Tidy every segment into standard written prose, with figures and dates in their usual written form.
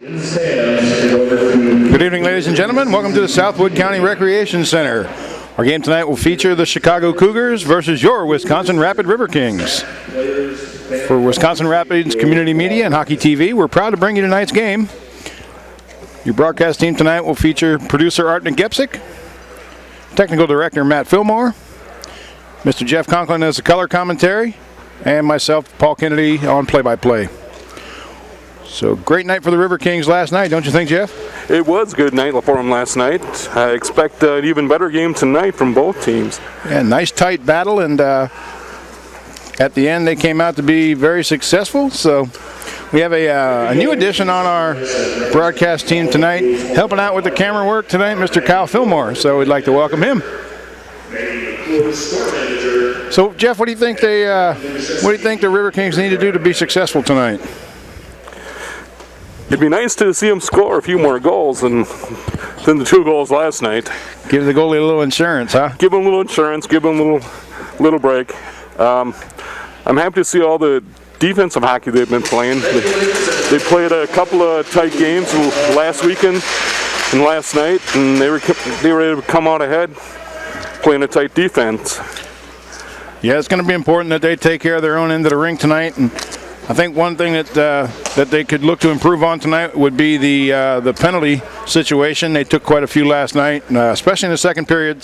Good evening, ladies and gentlemen. Welcome to the Southwood County Recreation Center. Our game tonight will feature the Chicago Cougars versus your Wisconsin Rapid Riverkings. For Wisconsin Rapids Community Media and Hockey TV, we're proud to bring you tonight's game. Your broadcast team tonight will feature producer Art Napgezek, technical director Matt Fillmore, Mr. Jeff Conklin as the color commentary, and myself, Paul Kennedy, on play-by-play. So great night for the Riverkings last night, don't you think, Jeff? It was a good night for them last night. I expect an even better game tonight from both teams. Yeah, nice tight battle, and at the end they came out to be very successful. So we have a new addition on our broadcast team tonight, helping out with the camera work tonight, Mr. Kyle Fillmore. So we'd like to welcome him. So Jeff, what do you think the Riverkings need to do to be successful tonight? It'd be nice to see them score a few more goals than the 2 goals last night. Give the goalie a little insurance, huh? Give them a little insurance, give them a little break. I'm happy to see all the defensive hockey they've been playing. They played a couple of tight games last weekend and last night, and they were able to come out ahead playing a tight defense. Yeah, it's going to be important that they take care of their own end of the rink tonight. And I think one thing that they could look to improve on tonight would be the penalty situation. They took quite a few last night, especially in the second period.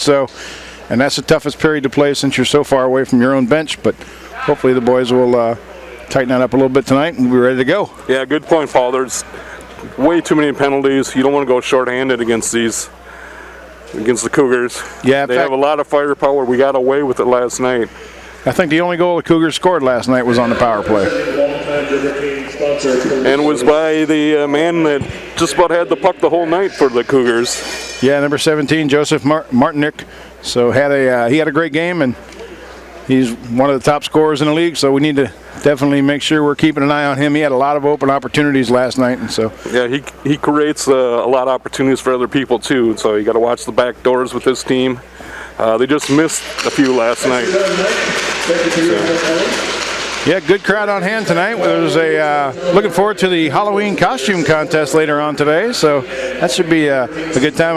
And that's the toughest period to play since you're so far away from your own bench. But hopefully the boys will tighten that up a little bit tonight and be ready to go. Yeah, good point, Paul. There's way too many penalties. You don't want to go shorthanded against the Cougars. Yeah, they have a lot of firepower. We got away with it last night. I think the only goal the Cougars scored last night was on the power play. And it was by the man that just about had the puck the whole night for the Cougars. Yeah, number 17, Joseph Martinick. So he had a great game, and he's one of the top scorers in the league, so we need to definitely make sure we're keeping an eye on him. He had a lot of open opportunities last night, and so yeah, he creates a lot of opportunities for other people too, so you got to watch the back doors with this team. They just missed a few last night. Yeah, good crowd on hand tonight. There's looking forward to the Halloween costume contest later on today, so that should be a good time.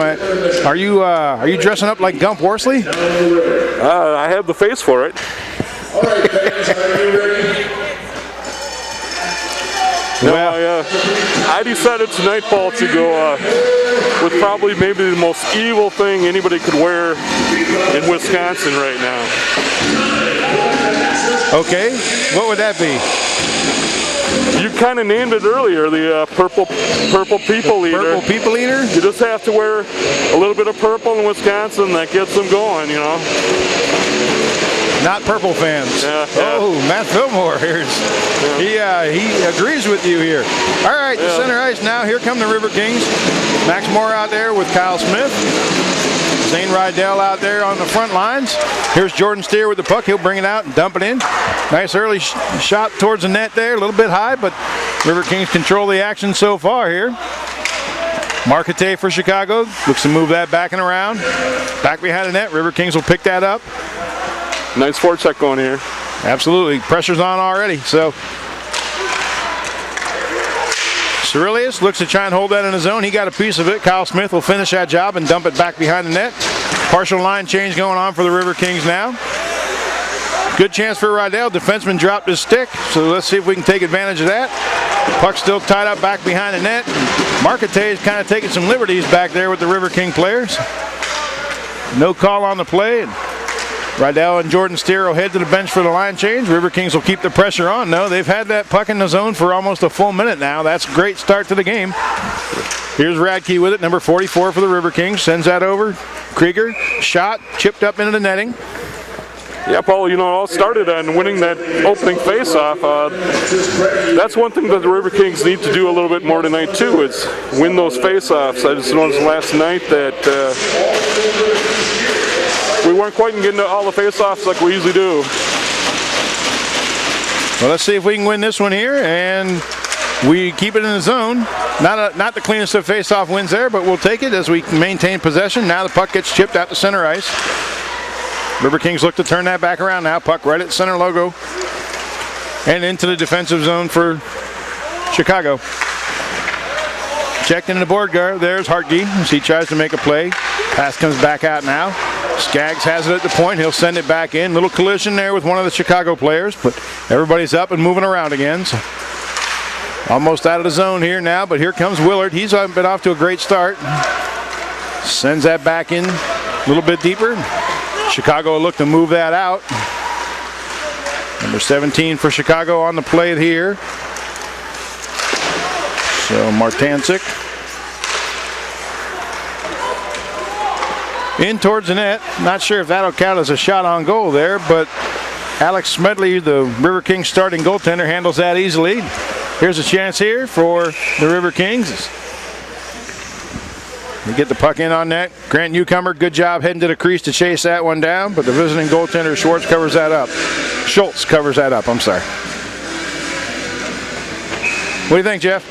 Are you dressing up like Gump Worsley? I have the face for it. All right, fans, are you ready? Well, I decided tonight, Paul, to go with probably maybe the most evil thing anybody could wear in Wisconsin right now. Okay, what would that be? You kind of named it earlier, the purple people eater. Purple people eater? You just have to wear a little bit of purple in Wisconsin. That gets them going, you know. Not Purple fans. Yeah. Oh, Matt Fillmore here. Yeah. He agrees with you here. All right, the center ice now. Here come the Riverkings. Max Moore out there with Kyle Smith. Zane Rydell out there on the front lines. Here's Jordan Steer with the puck. He'll bring it out and dump it in. Nice early shot towards the net there. A little bit high, but Riverkings control the action so far here. Marquette for Chicago. Looks to move that back and around. Back behind the net. Riverkings will pick that up. Nice forecheck going here. Absolutely. Pressure's on already. So Cerilius looks to try and hold that in his zone. He got a piece of it. Kyle Smith will finish that job and dump it back behind the net. Partial line change going on for the Riverkings now. Good chance for Rydell. Defenseman dropped his stick. So let's see if we can take advantage of that. Puck still tied up back behind the net. Marquette is kind of taking some liberties back there with the Riverking players. No call on the play. Rydell and Jordan Steer will head to the bench for the line change. Riverkings will keep the pressure on. No, they've had that puck in the zone for almost a full minute now. That's a great start to the game. Here's Radke with it, number 44 for the Riverkings. Sends that over. Krieger, shot, chipped up into the netting. Yeah, Paul, you know, it all started on winning that opening face-off. That's one thing that the Riverkings need to do a little bit more tonight, too, is win those face-offs. I just noticed last night that we weren't quite getting all the face-offs like we usually do. Well, let's see if we can win this one here, and we keep it in the zone. Not the cleanest of face-off wins there, but we'll take it as we maintain possession. Now the puck gets chipped out to center ice. Riverkings look to turn that back around now. Puck right at center logo. And into the defensive zone for Chicago. Checked into the board guard. There's Hartke as he tries to make a play. Pass comes back out now. Skaggs has it at the point. He'll send it back in. Little collision there with one of the Chicago players, but everybody's up and moving around again. So almost out of the zone here now, but here comes Willard. He's been off to a great start. Sends that back in a little bit deeper. Chicago will look to move that out. Number 17 for Chicago on the play here. So Martancic. In towards the net. Not sure if that'll count as a shot on goal there, but Alex Smedley, the River Kings starting goaltender, handles that easily. Here's a chance here for the River Kings. They get the puck in on net. Grant Newcomer, good job heading to the crease to chase that one down, but the visiting goaltender Schultz covers that up. I'm sorry. What do you think, Jeff?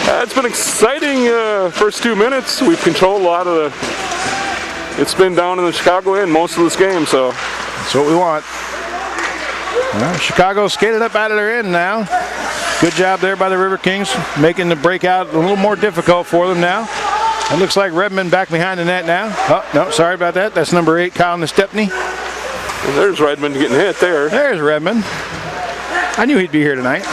It's been exciting first 2 minutes. We've controlled a lot of the... It's been down in the Chicago end most of this game, so... That's what we want. Well, Chicago skated up out of their end now. Good job there by the River Kings, making the breakout a little more difficult for them now. It looks like Redmond back behind the net now. Oh, no, sorry about that. That's number 8, Kyle Nestepny. Well, there's Redmond getting hit there. There's Redmond. I knew he'd be here tonight.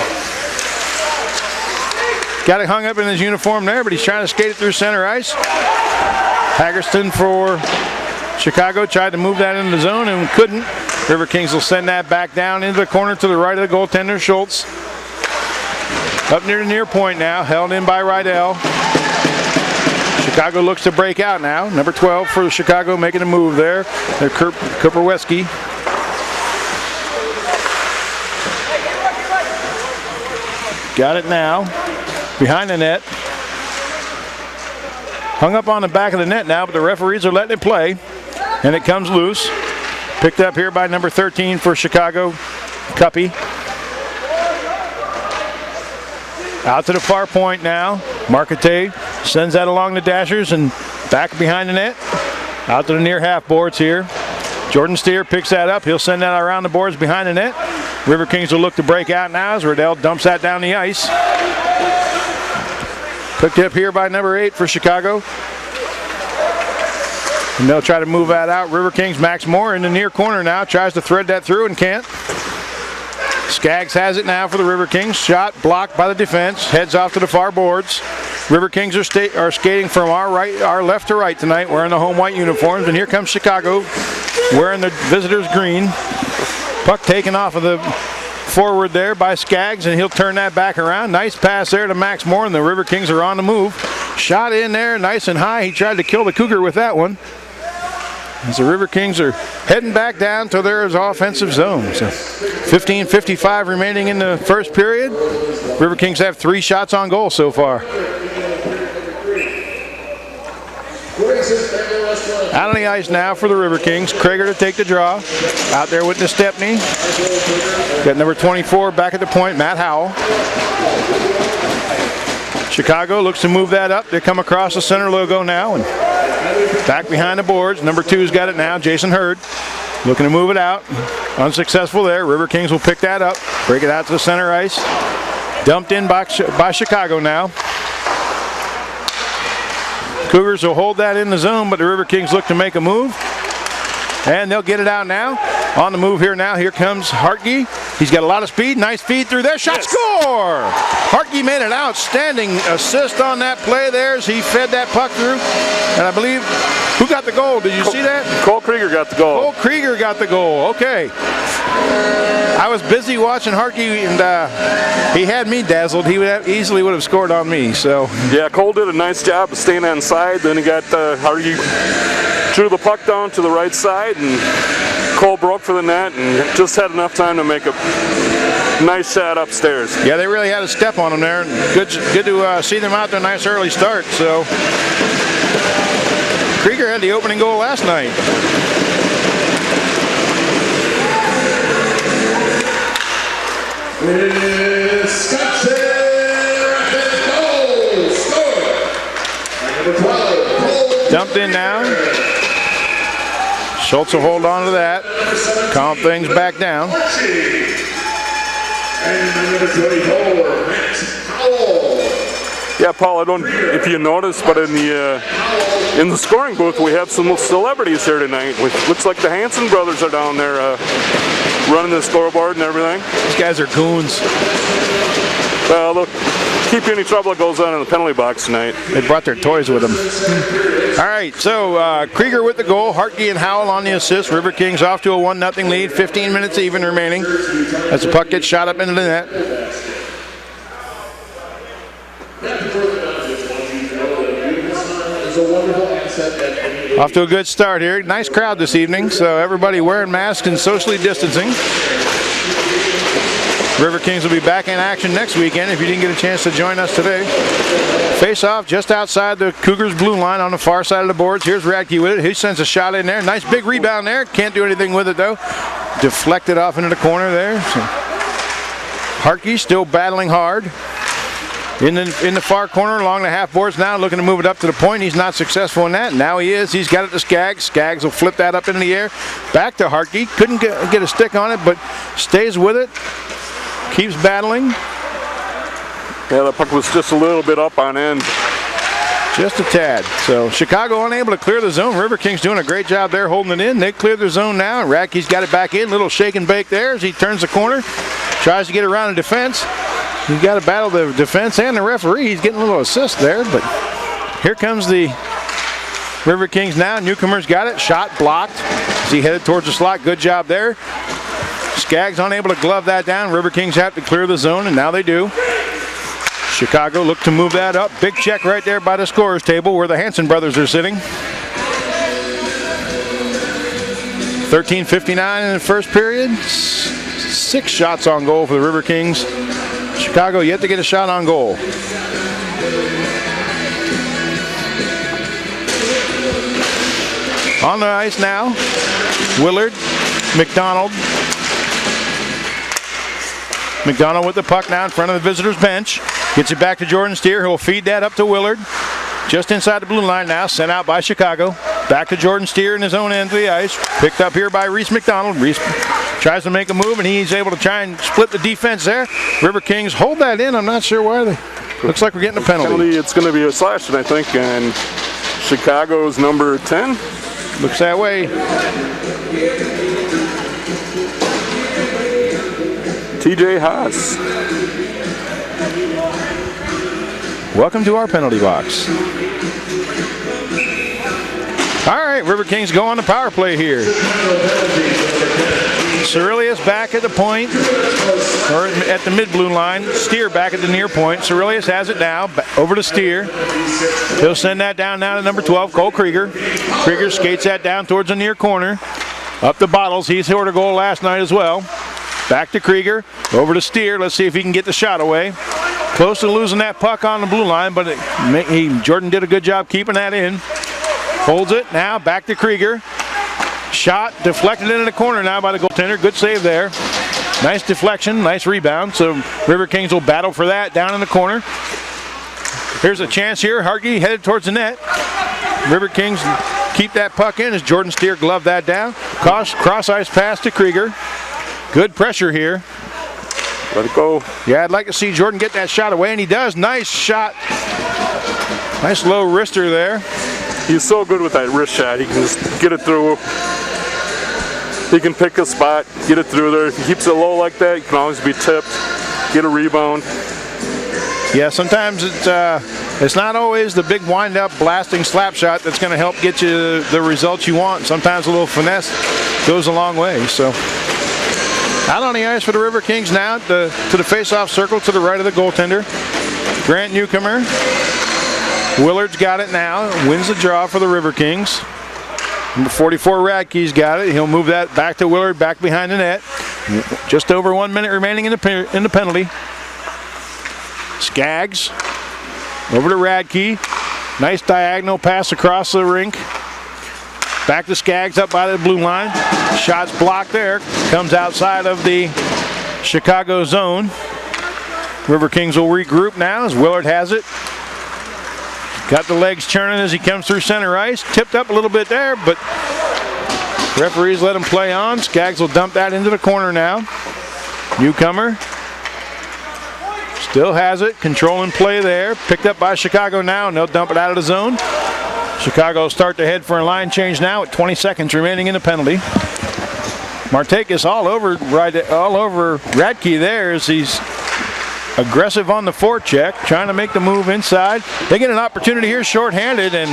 Got it hung up in his uniform there, but he's trying to skate it through center ice. Hagerston for Chicago tried to move that into the zone and couldn't. River Kings will send that back down into the corner to the right of the goaltender, Schultz. Up near the near point now, held in by Rydell. Chicago looks to break out now. Number 12 for Chicago making a move there. They're Kuperweski. Got it now. Behind the net. Hung up on the back of the net now, but the referees are letting it play. And it comes loose. Picked up here by number 13 for Chicago, Cuppy. Out to the far point now. Marcotte sends that along the dashers and back behind the net. Out to the near half boards here. Jordan Steer picks that up. He'll send that around the boards behind the net. River Kings will look to break out now as Riddell dumps that down the ice. Picked up here by number 8 for Chicago. And they'll try to move that out. River Kings, Max Moore in the near corner now. Tries to thread that through and can't. Skaggs has it now for the River Kings. Shot blocked by the defense. Heads off to the far boards. River Kings are skating from our left to right tonight, wearing the home white uniforms. And here comes Chicago, wearing the visitors green. Puck taken off of the forward there by Skaggs, and he'll turn that back around. Nice pass there to Max Moore, and the River Kings are on the move. Shot in there, nice and high. He tried to kill the Cougar with that one. As the River Kings are heading back down to their offensive zone. So 15:55 remaining in the first period. River Kings have 3 shots on goal so far. Out on the ice now for the River Kings. Krager to take the draw. Out there with Nestepny. Got number 24 back at the point, Matt Howell. Chicago looks to move that up. They come across the center logo now and back behind the boards. Number 2's got it now, Jason Hurd. Looking to move it out. Unsuccessful there. River Kings will pick that up. Break it out to the center ice. Dumped in by Chicago now. Cougars will hold that in the zone, but the River Kings look to make a move. And they'll get it out now. On the move here now. Here comes Hartke. He's got a lot of speed. Nice feed through there. Shot, score! Hartke made an outstanding assist on that play there as he fed that puck through. And I believe, who got the goal? Did you see that? Cole Krieger got the goal. Cole Krieger got the goal. Okay. I was busy watching Hartke, and he had me dazzled. He easily would have scored on me. So yeah, Cole did a nice job of staying on side. Then he got Hartke drew the puck down to the right side, and Cole broke for the net and just had enough time to make a nice shot upstairs. Yeah, they really had a step on them there. Good to see them out there. Nice early start. So Krieger had the opening goal last night. Dumped in now. Schultz will hold on to that. Calm things back down. Yeah, Paul, I don't know if you noticed, but in the scoring booth we have some celebrities here tonight. Looks like the Hanson brothers are down there running the scoreboard and everything. These guys are goons. Well, they'll keep you any trouble that goes on in the penalty box tonight. They brought their toys with them. All right, so Krieger with the goal, Hartke and Howell on the assist. Riverkings off to a 1-0 lead, 15 minutes even remaining as the puck gets shot up into the net. Off to a good start here. Nice crowd this evening, so everybody wearing masks and socially distancing. Riverkings will be back in action next weekend if you didn't get a chance to join us today. Face-off just outside the Cougars' blue line on the far side of the boards. Here's Radke with it. He sends a shot in there. Nice big rebound there. Can't do anything with it, though. Deflected off into the corner there. So Hartke still battling hard. In the far corner along the half boards now, looking to move it up to the point. He's not successful in that. Now he is. He's got it to Skaggs. Skaggs will flip that up into the air. Back to Hartke. Couldn't get a stick on it, but stays with it. Keeps battling. Yeah, the puck was just a little bit up on end. Just a tad. So Chicago unable to clear the zone. Riverkings doing a great job there holding it in. They cleared their zone now. Radke's got it back in. Little shake and bake there as he turns the corner. Tries to get around the defense. He's got to battle the defense and the referee. He's getting a little assist there, but here comes the Riverkings now. Newcomer's got it. Shot blocked as he headed towards the slot. Good job there. Skaggs unable to glove that down. Riverkings have to clear the zone, and now they do. Chicago look to move that up. Big check right there by the scorer's table where the Hanson brothers are sitting. 13:59 in the first period. 6 shots on goal for the Riverkings. Chicago yet to get a shot on goal. On the ice now, Willard, McDonald. McDonald with the puck now in front of the visitors' bench. Gets it back to Jordan Steer, who will feed that up to Willard. Just inside the blue line now, sent out by Chicago. Back to Jordan Steer in his own end of the ice. Picked up here by Reese McDonald. Reese tries to make a move, and he's able to try and split the defense there. Riverkings hold that in. I'm not sure why. Looks like we're getting a penalty. It's going to be a slashing, I think, and Chicago's number 10. Looks that way. TJ Haas. Welcome to our penalty box. All right, Riverkings go on the power play here. Cerilius back at the point, or at the mid-blue line. Steer back at the near point. Cerilius has it now, over to Steer. He'll send that down now to number 12, Cole Krieger. Krieger skates that down towards the near corner. Up the Bottles, he scored a goal last night as well. Back to Krieger, over to Steer. Let's see if he can get the shot away. Close to losing that puck on the blue line, but Jordan did a good job keeping that in. Holds it, now back to Krieger. Shot deflected into the corner now by the goaltender. Good save there. Nice deflection, nice rebound. So Riverkings will battle for that down in the corner. Here's a chance here. Hartke headed towards the net. Riverkings keep that puck in as Jordan Steer gloved that down. Cross ice pass to Krieger. Good pressure here. Let it go. Yeah, I'd like to see Jordan get that shot away, and he does. Nice shot. Nice low wrister there. He's so good with that wrist shot. He can just get it through. He can pick a spot, get it through there. If he keeps it low like that, he can always be tipped, get a rebound. Yeah, sometimes it's not always the big wind-up blasting slap shot that's going to help get you the results you want. Sometimes a little finesse goes a long way. So out on the ice for the Riverkings now to the face-off circle to the right of the goaltender. Grant Newcomer. Willard's got it now. Wins the draw for the Riverkings. Number 44, Radke's got it. He'll move that back to Willard, back behind the net. Just over 1 minute remaining in the penalty. Skaggs over to Radke. Nice diagonal pass across the rink. Back to Skaggs up by the blue line. Shots blocked there. Comes outside of the Chicago zone. Riverkings will regroup now as Willard has it. Got the legs churning as he comes through center ice. Tipped up a little bit there, but referees let him play on. Skaggs will dump that into the corner now. Newcomer Still has it, controlling play there. Picked up by Chicago now, and they'll dump it out of the zone. Chicago will start to head for a line change now with 20 seconds remaining in the penalty. Martakis all over Radke there as he's aggressive on the forecheck, trying to make the move inside. They get an opportunity here shorthanded, and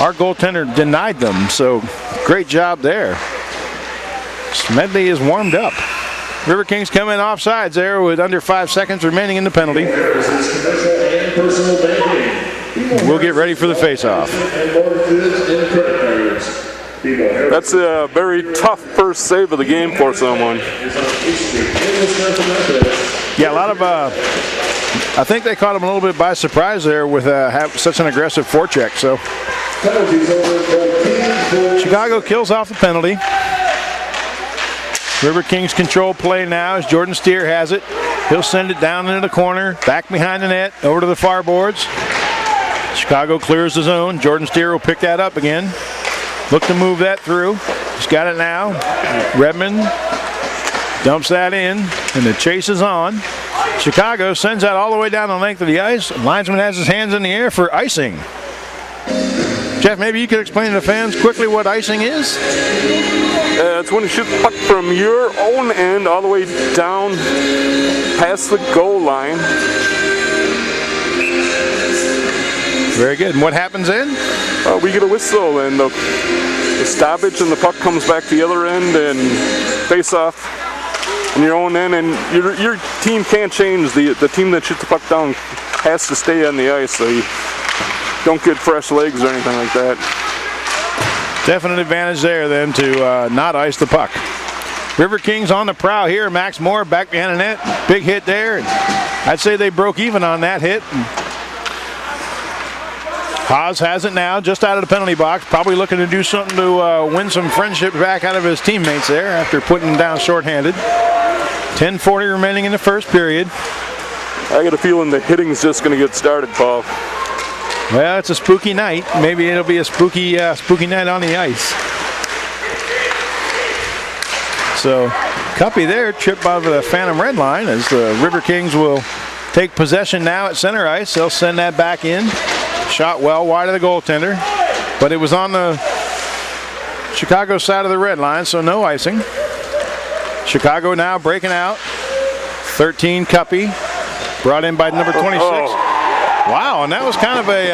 our goaltender denied them, so great job there. Smedley is warmed up. Riverkings come in offsides there with under 5 seconds remaining in the penalty. We'll get ready for the face-off. That's a very tough first save of the game for someone. Yeah, a lot of, I think they caught him a little bit by surprise there with such an aggressive forecheck. So Chicago kills off the penalty. Riverkings control play now as Jordan Steer has it. He'll send it down into the corner, back behind the net, over to the far boards. Chicago clears the zone. Jordan Steer will pick that up again. Look to move that through. He's got it now. Redmond dumps that in, and the chase is on. Chicago sends that all the way down the length of the ice. Linesman has his hands in the air for icing. Jeff, maybe you could explain to the fans quickly what icing is? It's when you shoot the puck from your own end all the way down past the goal line. Very good. And what happens then? We get a whistle and the stoppage, and the puck comes back to the other end and face off in your own end, and your team can't change. The team that shoots the puck down has to stay on the ice, so you don't get fresh legs or anything like that. Definite advantage there then to not ice the puck. Riverkings on the prowl here. Max Moore back behind the net. Big hit there. And I'd say they broke even on that hit. Haas has it now just out of the penalty box. Probably looking to do something to win some friendship back out of his teammates there after putting them down shorthanded. 10:40 remaining in the first period. I got a feeling the hitting's just going to get started, Paul. Well, it's a spooky night. Maybe it'll be a spooky night on the ice. So, Cuppy there, tripped by the Phantom Red Line as the Riverkings will take possession now at center ice. They'll send that back in. Shot well wide of the goaltender, but it was on the Chicago side of the red line, so no icing. Chicago now breaking out. 13 Cuppy, brought in by number 26. Oh. Wow, and that was kind of it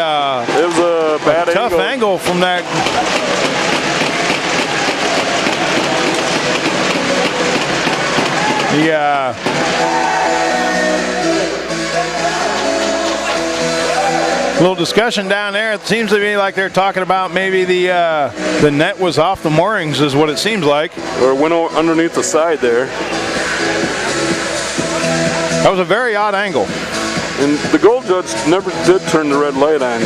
was a bad tough angle from that. Little discussion down there. It seems to me like they're talking about maybe the net was off the moorings is what it seems like. Or went underneath the side there. That was a very odd angle. And the goal judge never did turn the red light on.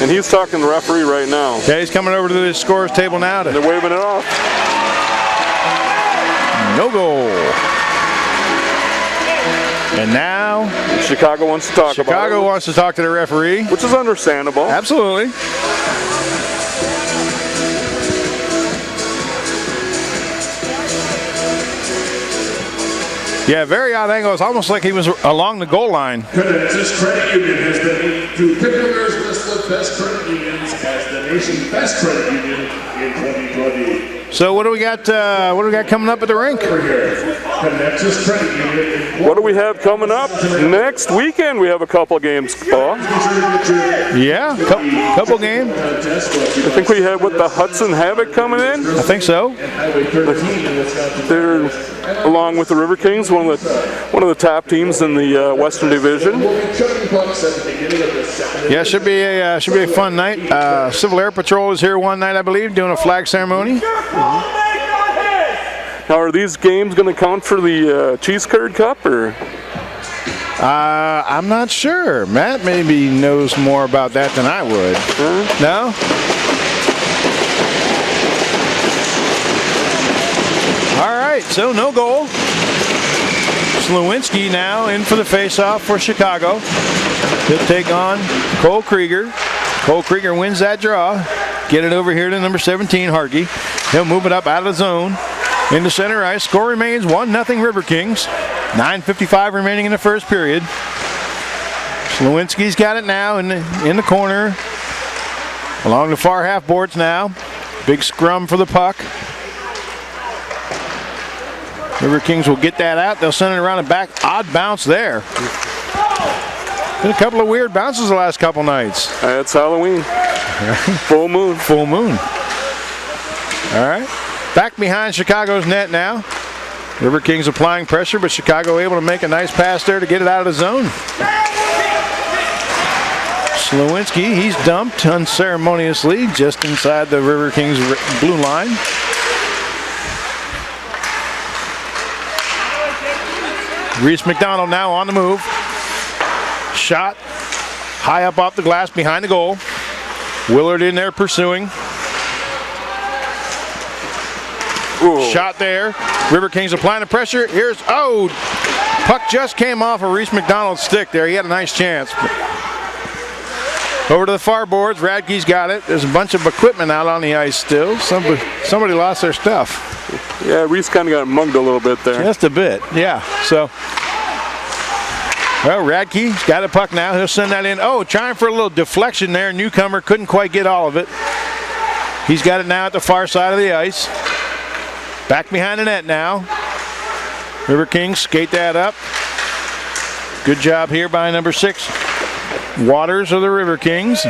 And he's talking to the referee right now. Yeah, he's coming over to the scorer's table now. They're waving it off. No goal. And now Chicago wants to talk about it. Chicago wants to talk to the referee. Which is understandable. Absolutely. Yeah, very odd angle. It's almost like he was along the goal line. This credit union has been named to Cougars list of best credit unions as the nation's best credit union in 2020. So what do we got? What do we got coming up at the rink? What do we have coming up next weekend? We have a couple games, Paul. Yeah, couple games. I think we have the Hudson Havoc coming in. I think so. They're along with the Riverkings, one of the top teams in the Western Division. Yeah, should be a fun night. Civil Air Patrol is here one night, I believe, doing a flag ceremony. Now, are these games going to count for the Cheese Curd Cup, or? I'm not sure. Matt maybe knows more about that than I would. No? All right, so no goal. Slewinski now in for the faceoff for Chicago. He'll take on Cole Krieger. Cole Krieger wins that draw. Get it over here to number 17, Harkey. He'll move it up out of the zone. Into center ice. Score remains 1-0 Riverkings. 9:55 remaining in the first period. Slewinski's got it now in the corner. Along the far half boards now. Big scrum for the puck. Riverkings will get that out. They'll send it around the back. Odd bounce there. Been a couple of weird bounces the last couple nights. It's Halloween. Full moon. Full moon. All right. Back behind Chicago's net now. Riverkings applying pressure, but Chicago able to make a nice pass there to get it out of the zone. Slewinski, he's dumped unceremoniously just inside the Riverkings blue line. Reese McDonald now on the move. Shot high up off the glass behind the goal. Willard in there pursuing. Ooh. Shot there. Riverkings applying the pressure. Here's, puck just came off of Reese McDonald's stick there. He had a nice chance. Over to the far boards. Radke's got it. There's a bunch of equipment out on the ice still. Somebody lost their stuff. Yeah, Reese kind of got mugged a little bit there. Just a bit, yeah. So, well, Radke's got a puck now. He'll send that in. Trying for a little deflection there. Newcomer couldn't quite get all of it. He's got it now at the far side of the ice. Back behind the net now. Riverkings skate that up. Good job here by number 6. Waters of the Riverkings.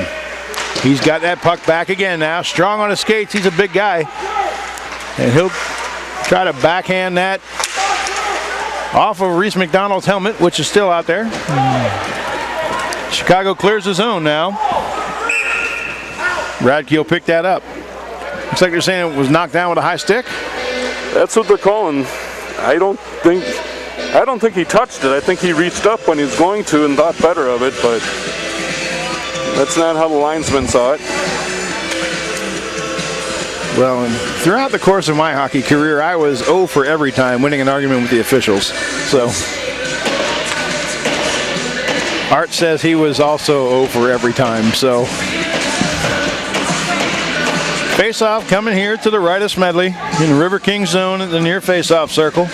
He's got that puck back again now. Strong on his skates. He's a big guy. And he'll try to backhand that off of Reese McDonald's helmet, which is still out there. Chicago clears the zone now. Radke will pick that up. Looks like they're saying it was knocked down with a high stick. That's what they're calling. I don't think he touched it. I think he reached up when he was going to and thought better of it, but that's not how the linesman saw it. Well, throughout the course of my hockey career, I was 0 for every time winning an argument with the officials. So Art says he was also 0 for every time. So face-off coming here to the right of Smedley in the Riverkings zone at the near face-off circle.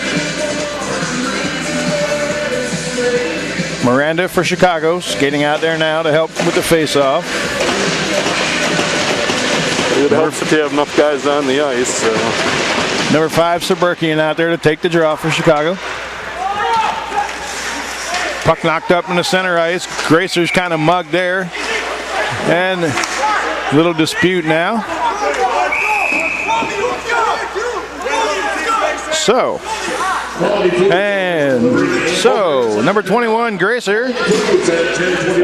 Miranda for Chicago, skating out there now to help with the face-off. It helps if you have enough guys on the ice. So. Number 5, Suburkian out there to take the draw for Chicago. Puck knocked up in the center ice. Gracer's kind of mugged there. And a little dispute now. So, number 21, Gracer,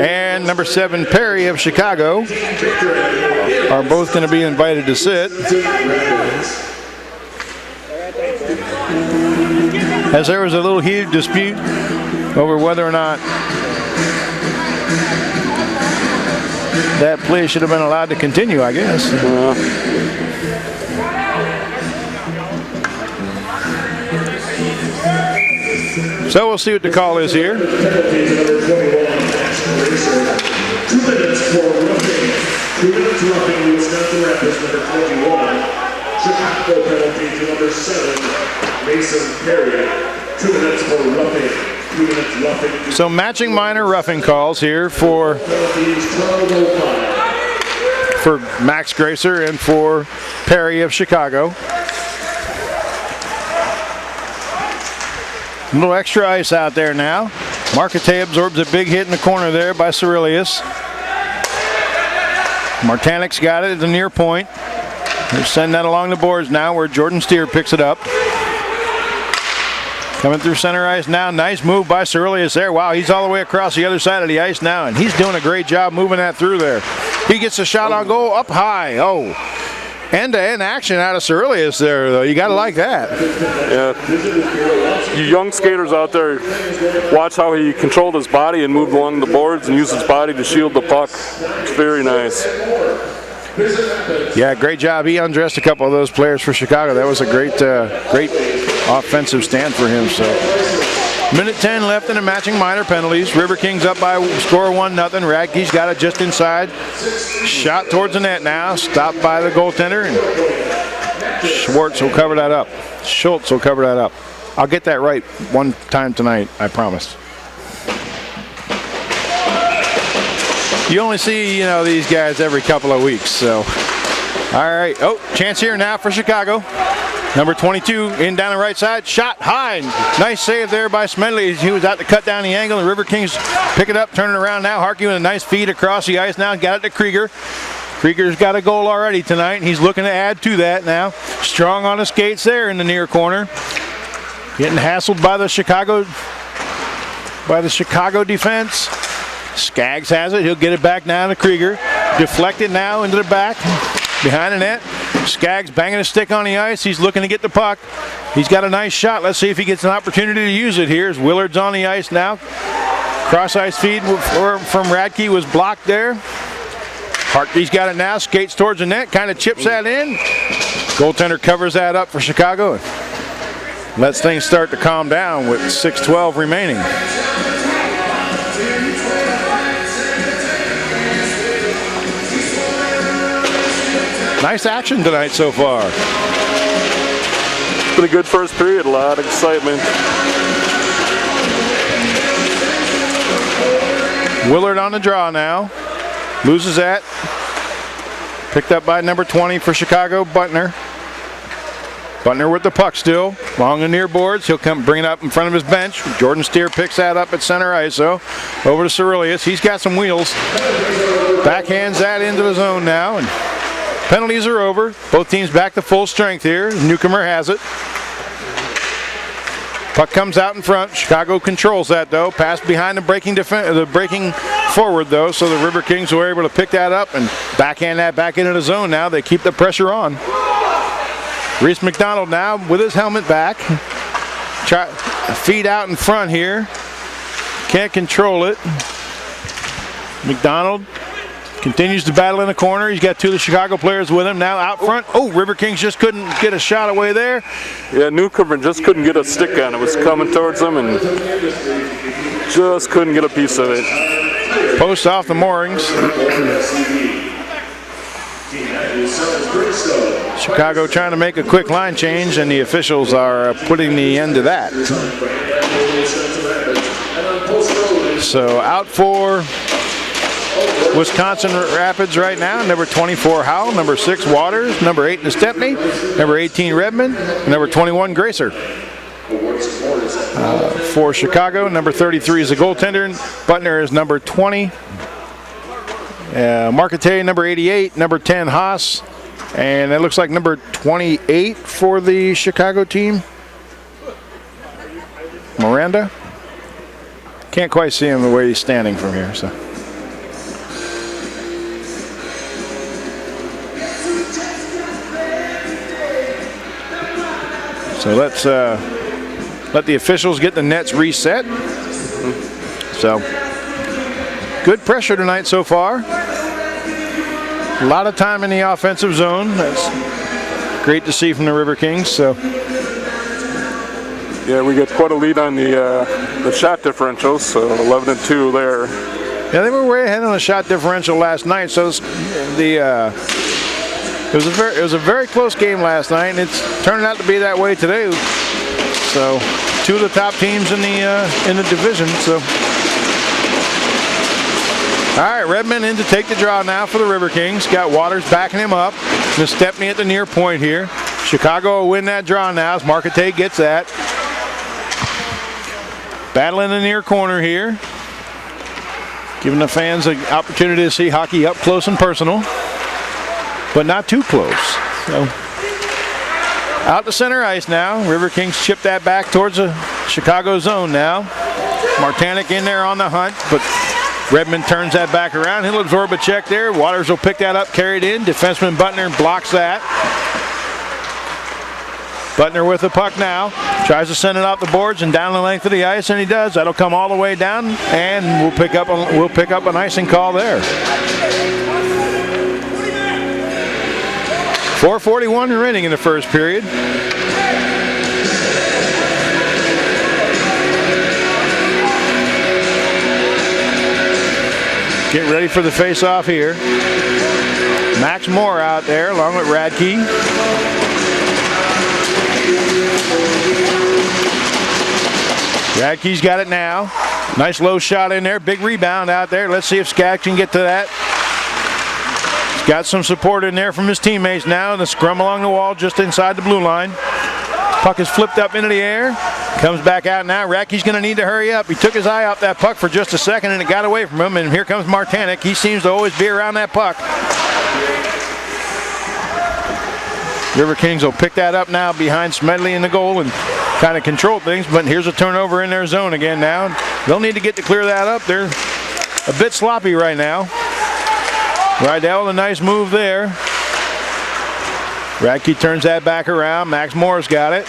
and number 7, Perry of Chicago are both going to be invited to sit. As there was a little heated dispute over whether or not that play should have been allowed to continue, I guess. So we'll see what the call is here. 2 minutes for roughing. 2 minutes roughing Wisconsin Rapids, number 21. Chicago penalty to number 7, Mason Perry. 2 minutes for roughing. 2 minutes roughing. So matching minor roughing calls here for Max Gracer and for Perry of Chicago. A little extra ice out there now. Marcotte absorbs a big hit in the corner there by Cerilius. Martanik's got it at the near point. They're sending that along the boards now where Jordan Steer picks it up. Coming through center ice now. Nice move by Cerilius there. Wow, he's all the way across the other side of the ice now, and he's doing a great job moving that through there. He gets a shot on goal up high. End-to-end action out of Cerilius there, though. You got to like that. Yeah. You young skaters out there, watch how he controlled his body and moved along the boards and used his body to shield the puck. It's very nice. Yeah, great job. He undressed a couple of those players for Chicago. That was a great offensive stand for him. So, minute 10 left in the matching minor penalties. Riverkings up by score 1-0. Radke's got it just inside. Shot towards the net now. Stopped by the goaltender. And Schultz will cover that up. I'll get that right one time tonight, I promise. you only see, these guys every couple of weeks. So, all right. Oh, chance here now for Chicago. Number 22 in down the right side. Shot high. Nice save there by Smedley. He was out to cut down the angle. The Riverkings pick it up, turn it around now. Harkey with a nice feed across the ice now. Got it to Krieger. Krieger's got a goal already tonight. He's looking to add to that now. Strong on the skates there in the near corner. Getting hassled by the Chicago defense. Skaggs has it. He'll get it back now to Krieger. Deflected now into the back. Behind the net. Skaggs banging a stick on the ice. He's looking to get the puck. He's got a nice shot. Let's see if he gets an opportunity to use it here. As Willard's on the ice now. Cross ice feed from Radke was blocked there. Hartley's got it now. Skates towards the net. Kind of chips that in. Goaltender covers that up for Chicago. Lets things start to calm down with 6:12 remaining. Nice action tonight so far. It's been a good first period, a lot of excitement. Willard on the draw now. Loses that. Picked up by number 20 for Chicago, Butner. Butner with the puck still. Long and near boards. He'll come bring it up in front of his bench. Jordan Steer picks that up at center ice, though. Over to Cerullius. He's got some wheels. Backhands that into the zone now. And penalties are over. Both teams back to full strength here. Newcomer has it. Puck comes out in front. Chicago controls that, though. Pass behind the breaking forward, though, so the Riverkings were able to pick that up and backhand that back into the zone now. They keep the pressure on. Reese McDonald now with his helmet back. Feed out in front here. Can't control it. McDonald continues to battle in the corner. He's got two of the Chicago players with him now out front. Oh, Riverkings just couldn't get a shot away there. Yeah, Newcomer just couldn't get a stick on it. It was coming towards him and just couldn't get a piece of it. Post off the moorings. Chicago trying to make a quick line change, and the officials are putting the end to that. So out for Wisconsin Rapids right now, number 24 Howell, number 6 Waters, number 8 Stepney, number 18 Redmond, number 21 Gracer. For Chicago, number 33 is the goaltender. Butner is number 20. Marquette, number 88, number 10 Haas, and it looks like number 28 for the Chicago team. Miranda. Can't quite see him the way he's standing from here. So let's let the officials get the nets reset. So good pressure tonight so far. A lot of time in the offensive zone. That's great to see from the Riverkings. So yeah, we get quite a lead on the shot differentials. So 11-2 there. Yeah, they were way ahead on the shot differential last night. So it was a very close game last night, and it's turning out to be that way today. So two of the top teams in the division. So. All right, Redmond in to take the draw now for the Riverkings. Got Waters backing him up. Miss Stepney at the near point here. Chicago will win that draw now as Marquette gets that. Battle in the near corner here. Giving the fans an opportunity to see hockey up close and personal, but not too close. So out to center ice now. Riverkings chip that back towards the Chicago zone now. Martanek in there on the hunt, but Redmond turns that back around. He'll absorb a check there. Waters will pick that up, carry it in. Defenseman Butner blocks that. Butner with the puck now. Tries to send it off the boards and down the length of the ice, and he does. That'll come all the way down, and we'll pick up an icing call there. 4:41 remaining in the first period. Get ready for the face-off here. Max Moore out there along with Radke. Radke's got it now. Nice low shot in there. Big rebound out there. Let's see if Skaggs can get to that. He's got some support in there from his teammates now. And the scrum along the wall just inside the blue line. Puck is flipped up into the air. Comes back out now. Radke's going to need to hurry up. He took his eye off that puck for just a second and it got away from him. And here comes Martanek. He seems to always be around that puck. Riverkings will pick that up now behind Smedley in the goal and kind of control things, but here's a turnover in their zone again now. They'll need to get to clear that up. They're a bit sloppy right now. Rydell with a nice move there. Radke turns that back around. Max Moore's got it.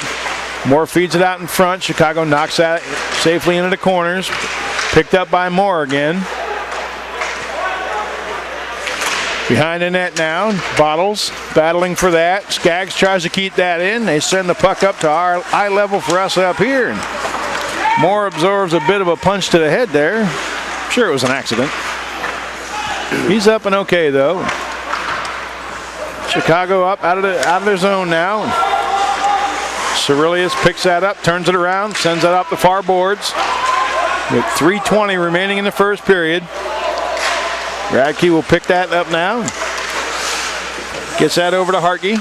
Moore feeds it out in front. Chicago knocks that safely into the corners. Picked up by Moore again. Behind the net now, Bottles battling for that. Skaggs tries to keep that in. They send the puck up to our eye level for us up here. Moore absorbs a bit of a punch to the head there. I'm sure it was an accident. He's up and okay though. Chicago up out of their zone now. Cerilius picks that up, turns it around, sends it up the far boards. With 3:20 remaining in the first period. Radke will pick that up now. Gets that over to Hartke.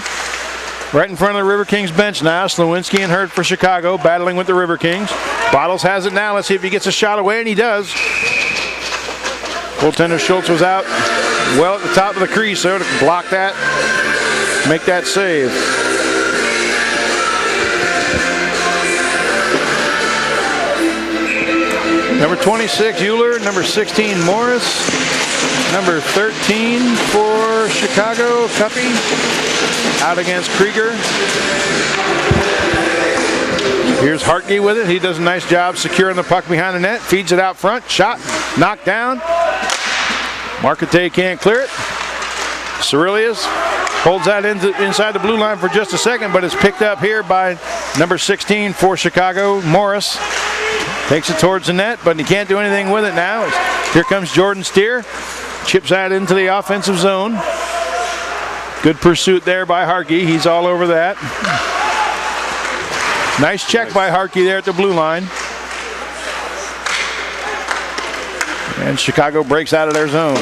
Right in front of the Riverkings bench now. Slawinski and Hurt for Chicago battling with the Riverkings. Bottles has it now. Let's see if he gets a shot away, and he does. Goaltender Schultz was out well at the top of the crease there to block that, make that save. Number 26, Euler. Number 16, Morris. Number 13 for Chicago, Cuppy. Out against Krieger. Here's Hartke with it. He does a nice job securing the puck behind the net. Feeds it out front. Shot. Knocked down. Marcotte can't clear it. Cerilius holds that inside the blue line for just a second, but it's picked up here by number 16 for Chicago, Morris. Takes it towards the net, but he can't do anything with it now. Here comes Jordan Steer. Chips that into the offensive zone. Good pursuit there by Hartke. He's all over that. Nice check by Hartke there at the blue line. And Chicago breaks out of their zone.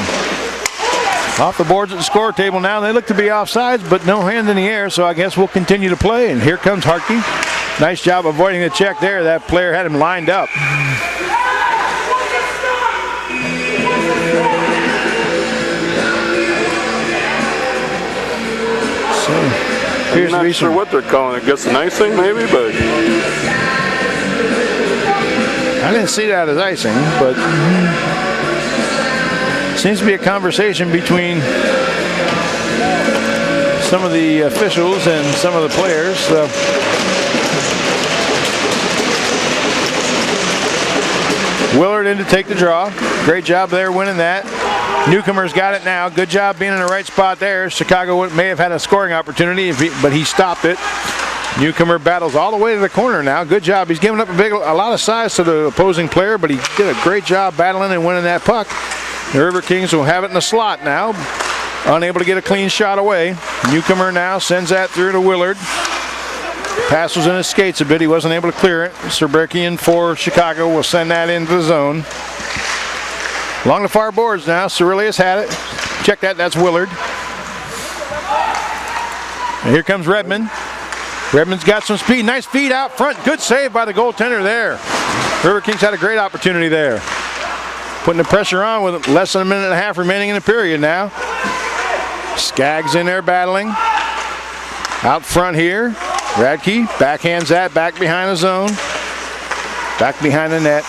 Off the boards at the score table now. They look to be offsides, but no hand in the air, so I guess we'll continue to play. And here comes Hartke. Nice job avoiding the check there. That player had him lined up. I'm not sure what they're calling it. I guess an icing maybe, but I didn't see that as icing, but seems to be a conversation between some of the officials and some of the players. So. Willard in to take the draw. Great job there winning that. Newcomer's got it now. Good job being in the right spot there. Chicago may have had a scoring opportunity, but he stopped it. Newcomer battles all the way to the corner now. Good job. He's giving up a lot of size to the opposing player, but he did a great job battling and winning that puck. The Riverkings will have it in the slot now. Unable to get a clean shot away. Newcomer now sends that through to Willard. Pass was in his skates a bit. He wasn't able to clear it. Serberkian for Chicago will send that into the zone. Along the far boards now. Cerilius had it. Check that. That's Willard. And here comes Redmond. Redmond's got some speed. Nice feed out front. Good save by the goaltender there. Riverkings had a great opportunity there. Putting the pressure on with less than a minute and a half remaining in the period now. Skaggs in there battling. Out front here. Radke backhands that back behind the zone. Back behind the net.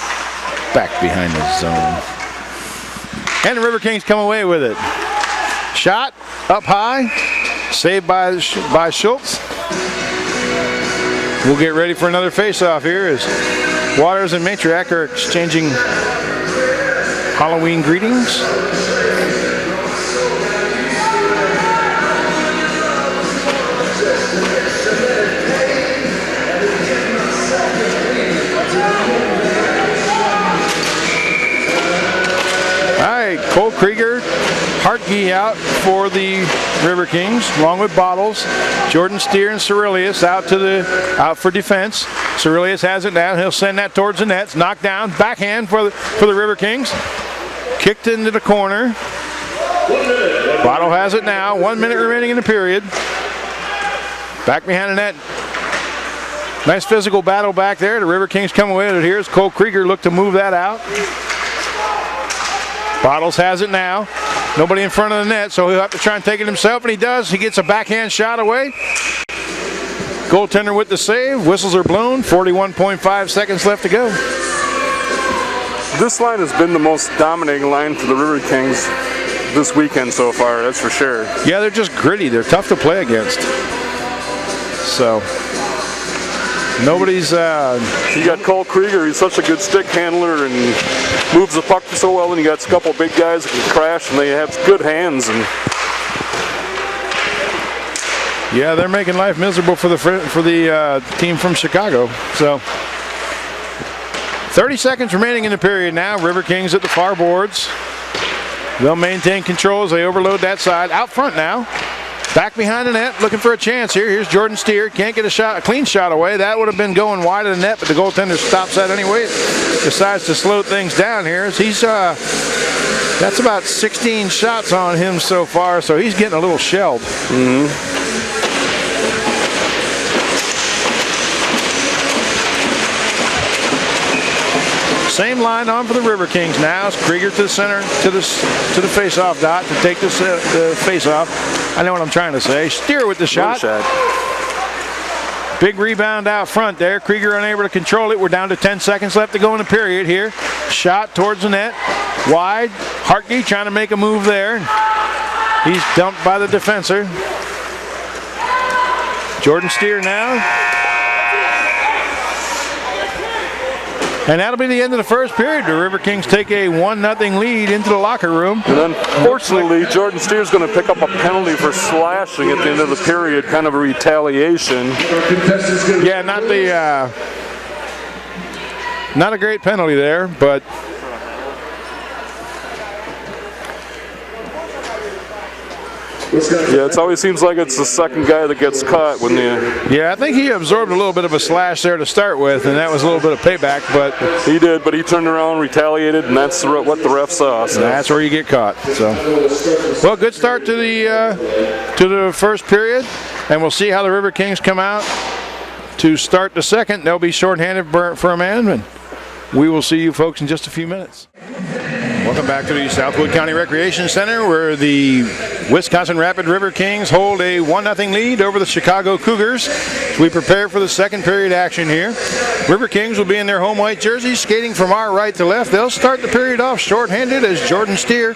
Back behind the zone. And the Riverkings come away with it. Shot up high. Saved by Schultz. We'll get ready for another face-off here as Waters and Matriak are exchanging Halloween greetings. All right, Cole Krieger, Hartke out for the River Kings, along with Bottles. Jordan Steer and Cerilius out for defense. Cerilius has it down. He'll send that towards the nets. Knocked down. Backhand for the River Kings. Kicked into the corner. Bottle has it now. 1 minute remaining in the period. Back behind the net. Nice physical battle back there. The River Kings come away with it here as Cole Krieger looked to move that out. Bottles has it now. Nobody in front of the net, so he'll have to try and take it himself, and he does. He gets a backhand shot away. Goaltender with the save. Whistles are blown. 41.5 seconds left to go. This line has been the most dominating line for the River Kings this weekend so far, that's for sure. Yeah, they're just gritty. They're tough to play against. So, nobody's... You got Cole Krieger, he's such a good stick handler and moves the puck so well, and you got a couple big guys that can crash, and they have good hands. And yeah, they're making life miserable for the team from Chicago. So, 30 seconds remaining in the period now. River Kings at the far boards. They'll maintain control as they overload that side. Out front now. Back behind the net, looking for a chance here. Here's Jordan Steer. Can't get a clean shot away. That would have been going wide of the net, but the goaltender stops that anyway. Decides to slow things down here. He's that's about 16 shots on him so far, so he's getting a little shelled. Same line on for the River Kings now. It's Krieger to the center, to the face-off dot to take the face-off. I know what I'm trying to say. Steer with the shot. Big rebound out front there. Krieger unable to control it. We're down to 10 seconds left to go in the period here. Shot towards the net. Wide. Hartke trying to make a move there. He's dumped by the defender. Jordan Steer now. And that'll be the end of the first period. The River Kings take a 1-0 lead into the locker room. And unfortunately, Jordan Steer's going to pick up a penalty for slashing at the end of the period, kind of a retaliation. Yeah, not a great penalty there, but yeah, it always seems like it's the second guy that gets caught when Yeah, I think he absorbed a little bit of a slash there to start with, and that was a little bit of payback, but he did, but he turned around, retaliated, and that's what the ref saw. So that's where you get caught. So, well, good start to the first period, and we'll see how the River Kings come out to start the second. They'll be shorthanded for a man, and we will see you folks in just a few minutes. Welcome back to the Southwood County Recreation Center, where the Wisconsin Rapid River Kings hold a 1-0 lead over the Chicago Cougars. We prepare for the second period action here. River Kings will be in their home white jerseys, skating from our right to left. They'll start the period off shorthanded as Jordan Steer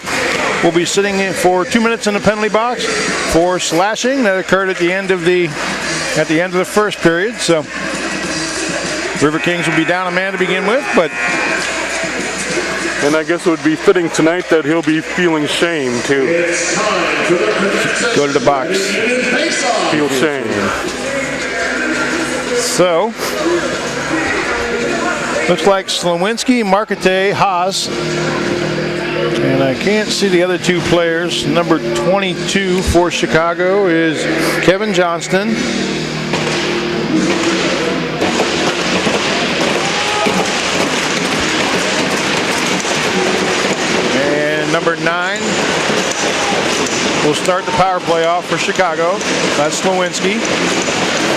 will be sitting in for 2 minutes in the penalty box for slashing that occurred at the end of the first period. So River Kings will be down a man to begin with, but. And I guess it would be fitting tonight that he'll be feeling shame too. Go to the box. Feel shame. So, looks like Slowinski, Markete, Haas. And I can't see the other two players. Number 22 for Chicago is Kevin Johnston. Number 9 will start the power play off for Chicago. That's Slowinski.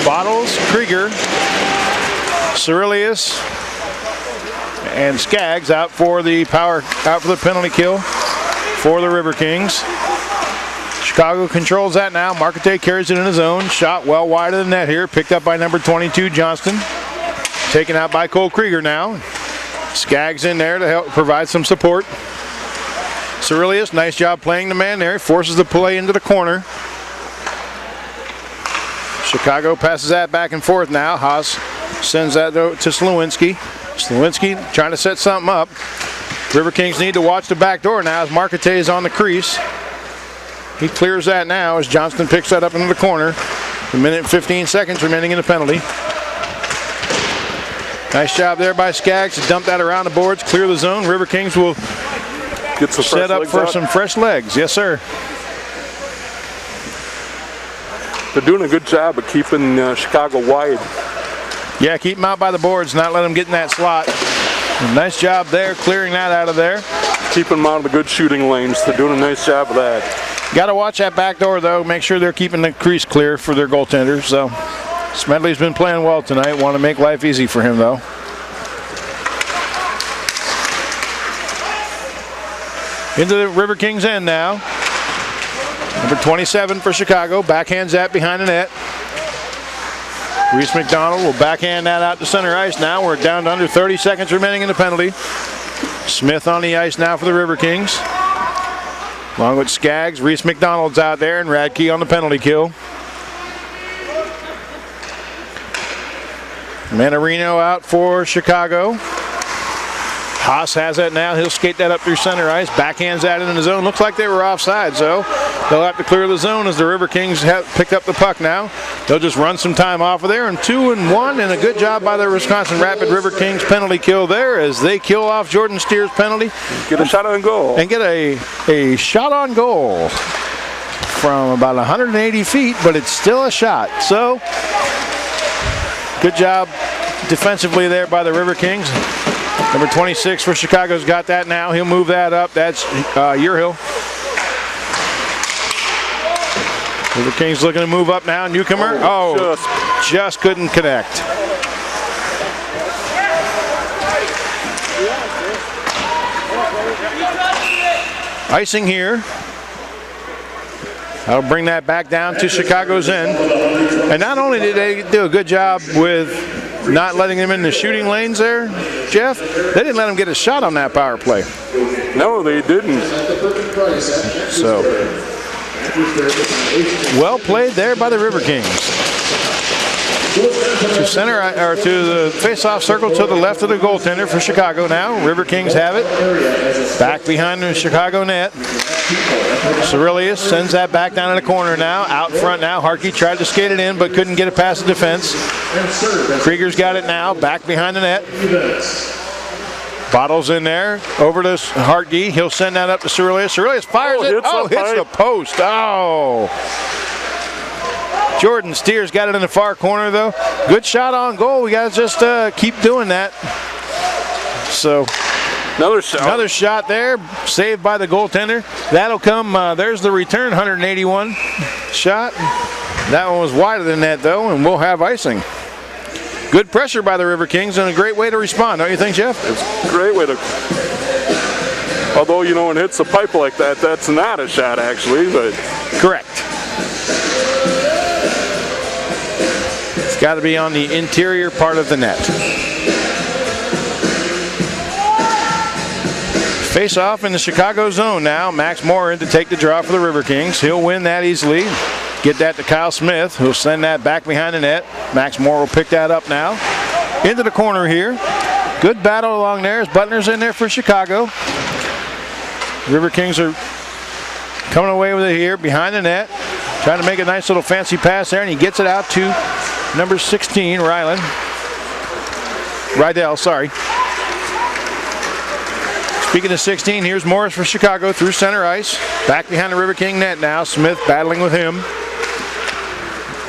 Bottles, Krieger, Cerilius, and Skaggs out for the penalty kill for the River Kings. Chicago controls that now. Markete carries it in his own. Shot well wide of the net here. Picked up by number 22, Johnston. Taken out by Cole Krieger now. Skaggs in there to help provide some support. Cerilius, nice job playing the man there. Forces the play into the corner. Chicago passes that back and forth now. Haas sends that to Slowinski. Slowinski trying to set something up. River Kings need to watch the back door now as Markete is on the crease. He clears that now as Johnston picks that up into the corner. A minute and 15 seconds remaining in the penalty. Nice job there by Skaggs to dump that around the boards, clear the zone. River Kings will Get some set up for some fresh legs. Yes, sir. They're doing a good job of keeping Chicago wide. Yeah, keep them out by the boards, not let them get in that slot. Nice job there, clearing that out of there. Keeping them out of the good shooting lanes. They're doing a nice job of that. Got to watch that back door, though. Make sure they're keeping the crease clear for their goaltenders. So Smedley's been playing well tonight. Want to make life easy for him, though. Into the Riverkings end now. Number 27 for Chicago. Backhands that behind the net. Reese McDonald will backhand that out to center ice now. We're down to under 30 seconds remaining in the penalty. Smith on the ice now for the Riverkings. Along with Skaggs, Reese McDonald's out there, and Radke on the penalty kill. Manarino out for Chicago. Haas has that now. He'll skate that up through center ice. Backhands that in the zone. Looks like they were offside, so they'll have to clear the zone as the Riverkings have picked up the puck now. They'll just run some time off of there, and 2-1, and a good job by the Wisconsin Rapid Riverkings penalty kill there as they kill off Jordan Steer's penalty. Get a shot on goal. And get a shot on goal from about 180 feet, but it's still a shot. So, good job defensively there by the Riverkings. Number 26 for Chicago's got that now. He'll move that up. That's Urhill. Riverkings looking to move up now. Newcomer. Just couldn't connect. Icing here. That'll bring that back down to Chicago's end. And not only did they do a good job with not letting them in the shooting lanes there, Jeff, they didn't let them get a shot on that power play. No, they didn't. So, well played there by the Riverkings. To center, or to the face-off circle to the left of the goaltender for Chicago now. Riverkings have it. Back behind the Chicago net. Cerilius sends that back down in the corner now. Out front now. Harkey tried to skate it in, but couldn't get it past the defense. Krieger's got it now. Back behind the net. Bottles in there. Over to Harkey. He'll send that up to Cerilius. Cerilius fires it. Hits the post. Jordan Steers got it in the far corner, though. Good shot on goal. We got to just keep doing that. So, another shot there, saved by the goaltender. That'll come. There's the return, 181 shot. That one was wider than that, though, and we'll have icing. Good pressure by the Riverkings and a great way to respond, don't you think, Jeff? It's a great way to. Although, you know, when it hits a pipe like that, that's not a shot, actually, but. Correct. It's got to be on the interior part of the net. Face off in the Chicago zone now. Max Moore in to take the draw for the Riverkings. He'll win that easily. Get that to Kyle Smith, who'll send that back behind the net. Max Moore will pick that up now. Into the corner here. Good battle along there as Butler's in there for Chicago. Riverkings are coming away with it here behind the net. Trying to make a nice little fancy pass there, and he gets it out to number 16, Rydell, sorry. Speaking of 16, here's Morris for Chicago through center ice. Back behind the Riverking net now. Smith battling with him.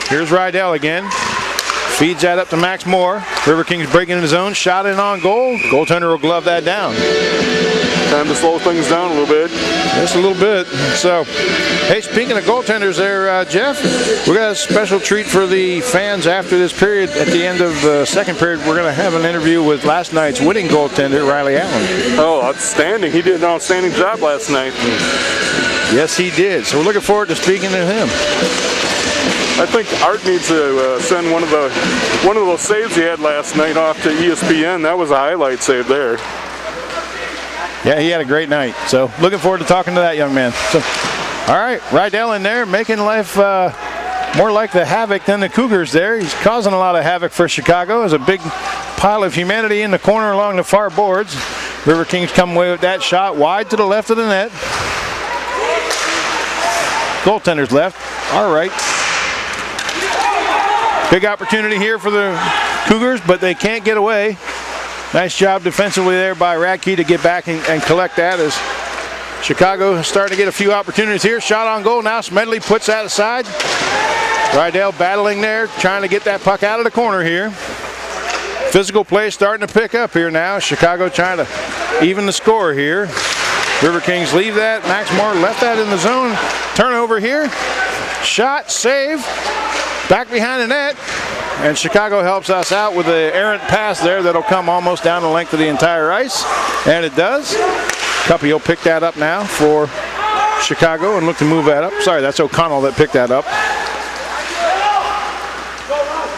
Here's Rydell again. Feeds that up to Max Moore. Riverkings breaking in his own. Shot in on goal. Goaltender will glove that down. Time to slow things down a little bit. Just a little bit. So, hey, speaking of goaltenders there, Jeff, we got a special treat for the fans after this period. At the end of the second period, we're going to have an interview with last night's winning goaltender, Riley Allen. Oh, outstanding. He did an outstanding job last night. Yes, he did. So we're looking forward to speaking to him. I think Art needs to send one of those saves he had last night off to ESPN. That was a highlight save there. Yeah, he had a great night. So looking forward to talking to that young man. So, all right, Rydell in there, making life more like the Havoc than the Cougars there. He's causing a lot of havoc for Chicago. There's a big pile of humanity in the corner along the far boards. Riverkings come away with that shot wide to the left of the net. Goaltender's left. All right. Big opportunity here for the Cougars, but they can't get away. Nice job defensively there by Radke to get back and collect that as Chicago starting to get a few opportunities here. Shot on goal now. Smedley puts that aside. Rydell battling there, trying to get that puck out of the corner here. Physical play starting to pick up here now. Chicago trying to even the score here. River Kings leave that. Max Moore left that in the zone. Turnover here. Shot, save. Back behind the net. And Chicago helps us out with an errant pass there that'll come almost down the length of the entire ice. And it does. Cuppy will pick that up now for Chicago and look to move that up. Sorry, that's O'Connell that picked that up.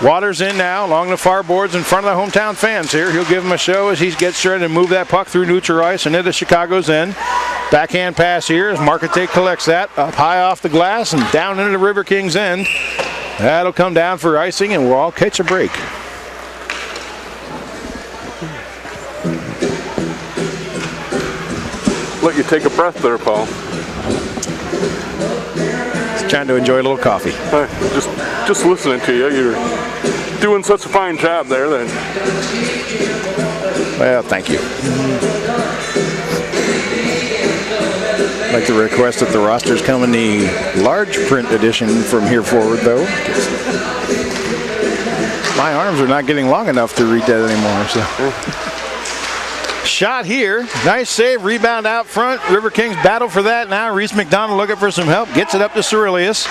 Waters in now along the far boards in front of the hometown fans here. He'll give him a show as he gets ready to move that puck through neutral ice and into Chicago's end. Backhand pass here as Marquette collects that up high off the glass and down into the River Kings end. That'll come down for icing and we'll all catch a break. Let you take a breath there, Paul. Just trying to enjoy a little coffee. Just listening to you. You're doing such a fine job there. Well, thank you. I'd like to request that the rosters come in the large print edition from here forward, though. My arms are not getting long enough to read that anymore. So. Shot here. Nice save. Rebound out front. River Kings battle for that now. Reese McDonald looking for some help. Gets it up to Cerelius.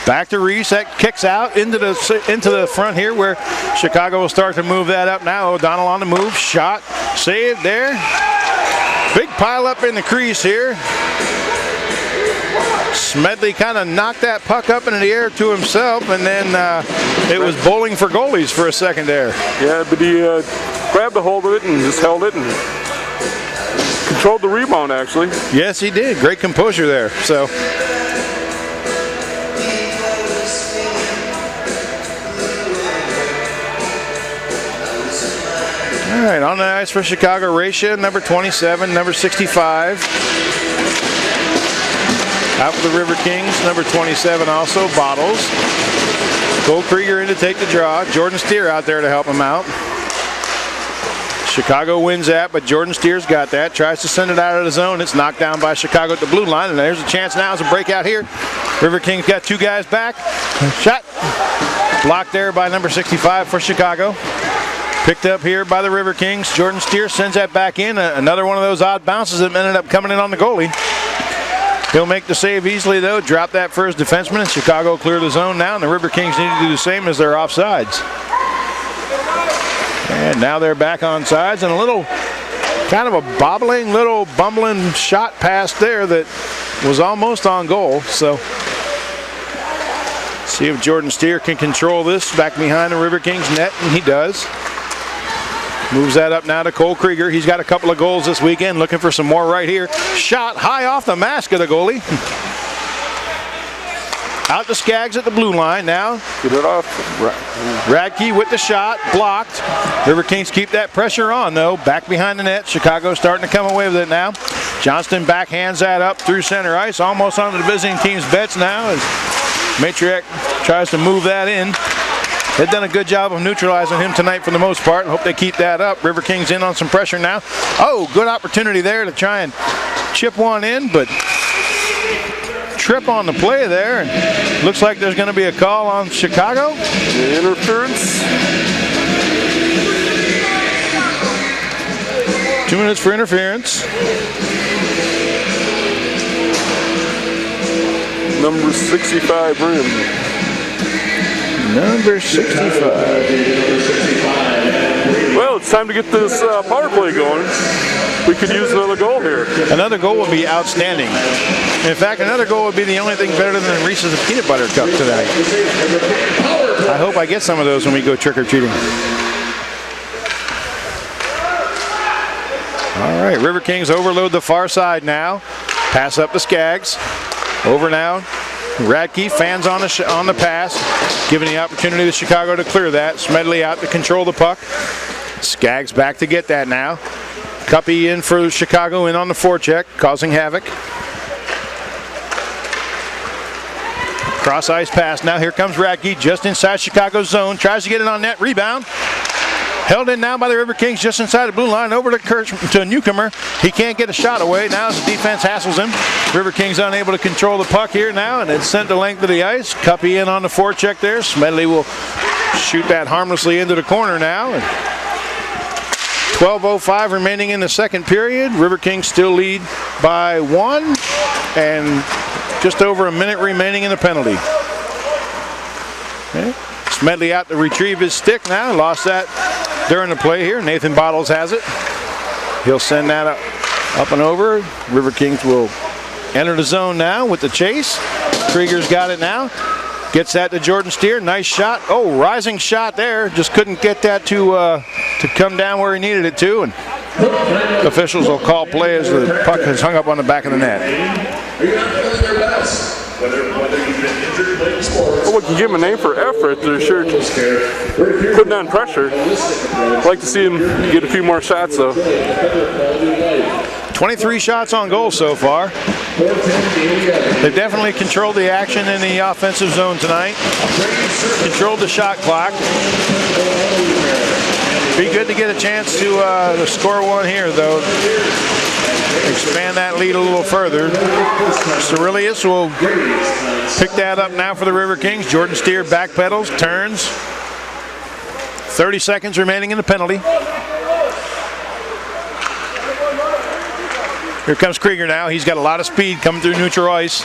Back to Reese. That kicks out into the front here where Chicago will start to move that up now. O'Donnell on the move. Shot. Saved there. Big pile up in the crease here. Smedley kind of knocked that puck up into the air to himself, and then it was bowling for goalies for a second there. Yeah, but he grabbed a hold of it and just held it and controlled the rebound, actually. Yes, he did. Great composure there. So. All right, on the ice for Chicago, Racia, number 27, number 65. Out for the River Kings, number 27 also, Bottles. Cole Krieger in to take the draw. Jordan Steer out there to help him out. Chicago wins that, but Jordan Steer's got that. Tries to send it out of the zone. It's knocked down by Chicago at the blue line, and there's a chance now as a breakout here. River Kings got two guys back. Shot. Blocked there by number 65 for Chicago. Picked up here by the River Kings. Jordan Steer sends that back in. Another one of those odd bounces that ended up coming in on the goalie. He'll make the save easily, though. Drop that for his defenseman, and Chicago clear the zone now, and the River Kings need to do the same as they're offsides. And now they're back on sides, and a little, kind of a bobbling, little bumbling shot pass there that was almost on goal. So, see if Jordan Steer can control this back behind the River Kings net, and he does. Moves that up now to Cole Krieger. He's got a couple of goals this weekend, looking for some more right here. Shot high off the mask of the goalie. Out to Skaggs at the blue line now. Get it off. Radke with the shot, blocked. River Kings keep that pressure on, though. Back behind the net. Chicago starting to come away with it now. Johnston backhands that up through center ice, almost onto the visiting team's bets now as Matriarch tries to move that in. They've done a good job of neutralizing him tonight for the most part, and hope they keep that up. River Kings in on some pressure now. Oh, good opportunity there to try and chip one in, but trip on the play there. And looks like there's going to be a call on Chicago. Interference. 2 minutes for interference. Number 65 rim. Number 65. Well, it's time to get this power play going. We could use another goal here. Another goal would be outstanding. In fact, another goal would be the only thing better than Reese's Peanut Butter Cup tonight. I hope I get some of those when we go trick-or-treating. All right, River Kings overload the far side now. Pass up to Skaggs. Over now. Radke fans on the pass, giving the opportunity to Chicago to clear that. Smedley out to control the puck. Skaggs back to get that now. Cuppy in for Chicago in on the forecheck, causing havoc. Cross ice pass now. Here comes Radke just inside Chicago's zone. Tries to get it on net. Rebound. Held in now by the River Kings just inside the blue line. Over to a newcomer. He can't get a shot away. Now as the defense hassles him. River Kings unable to control the puck here now, and it's sent the length of the ice. Cuppy in on the forecheck there. Smedley will shoot that harmlessly into the corner now. And 12:05 remaining in the second period. River Kings still lead by 1, and just over a minute remaining in the penalty. Okay. Smedley out to retrieve his stick now. Lost that during the play here. Nathan Bottles has it. He'll send that up and over. River Kings will enter the zone now with the chase. Krieger's got it now. Gets that to Jordan Steer. Nice shot. Oh, rising shot there. Just couldn't get that to come down where he needed it to. And officials will call play as the puck is hung up on the back of the net. Are you not feeling your best? Whether you've been injured playing sports. Well, we can give him a name for effort. They're sure putting on pressure. I'd like to see him get a few more shots, though. 23 shots on goal so far. They've definitely controlled the action in the offensive zone tonight. Controlled the shot clock. Be good to get a chance to score one here, though. Expand that lead a little further. Cerilius will pick that up now for the River Kings. Jordan Steer backpedals, turns. 30 seconds remaining in the penalty. Here comes Krieger now. He's got a lot of speed coming through neutral ice.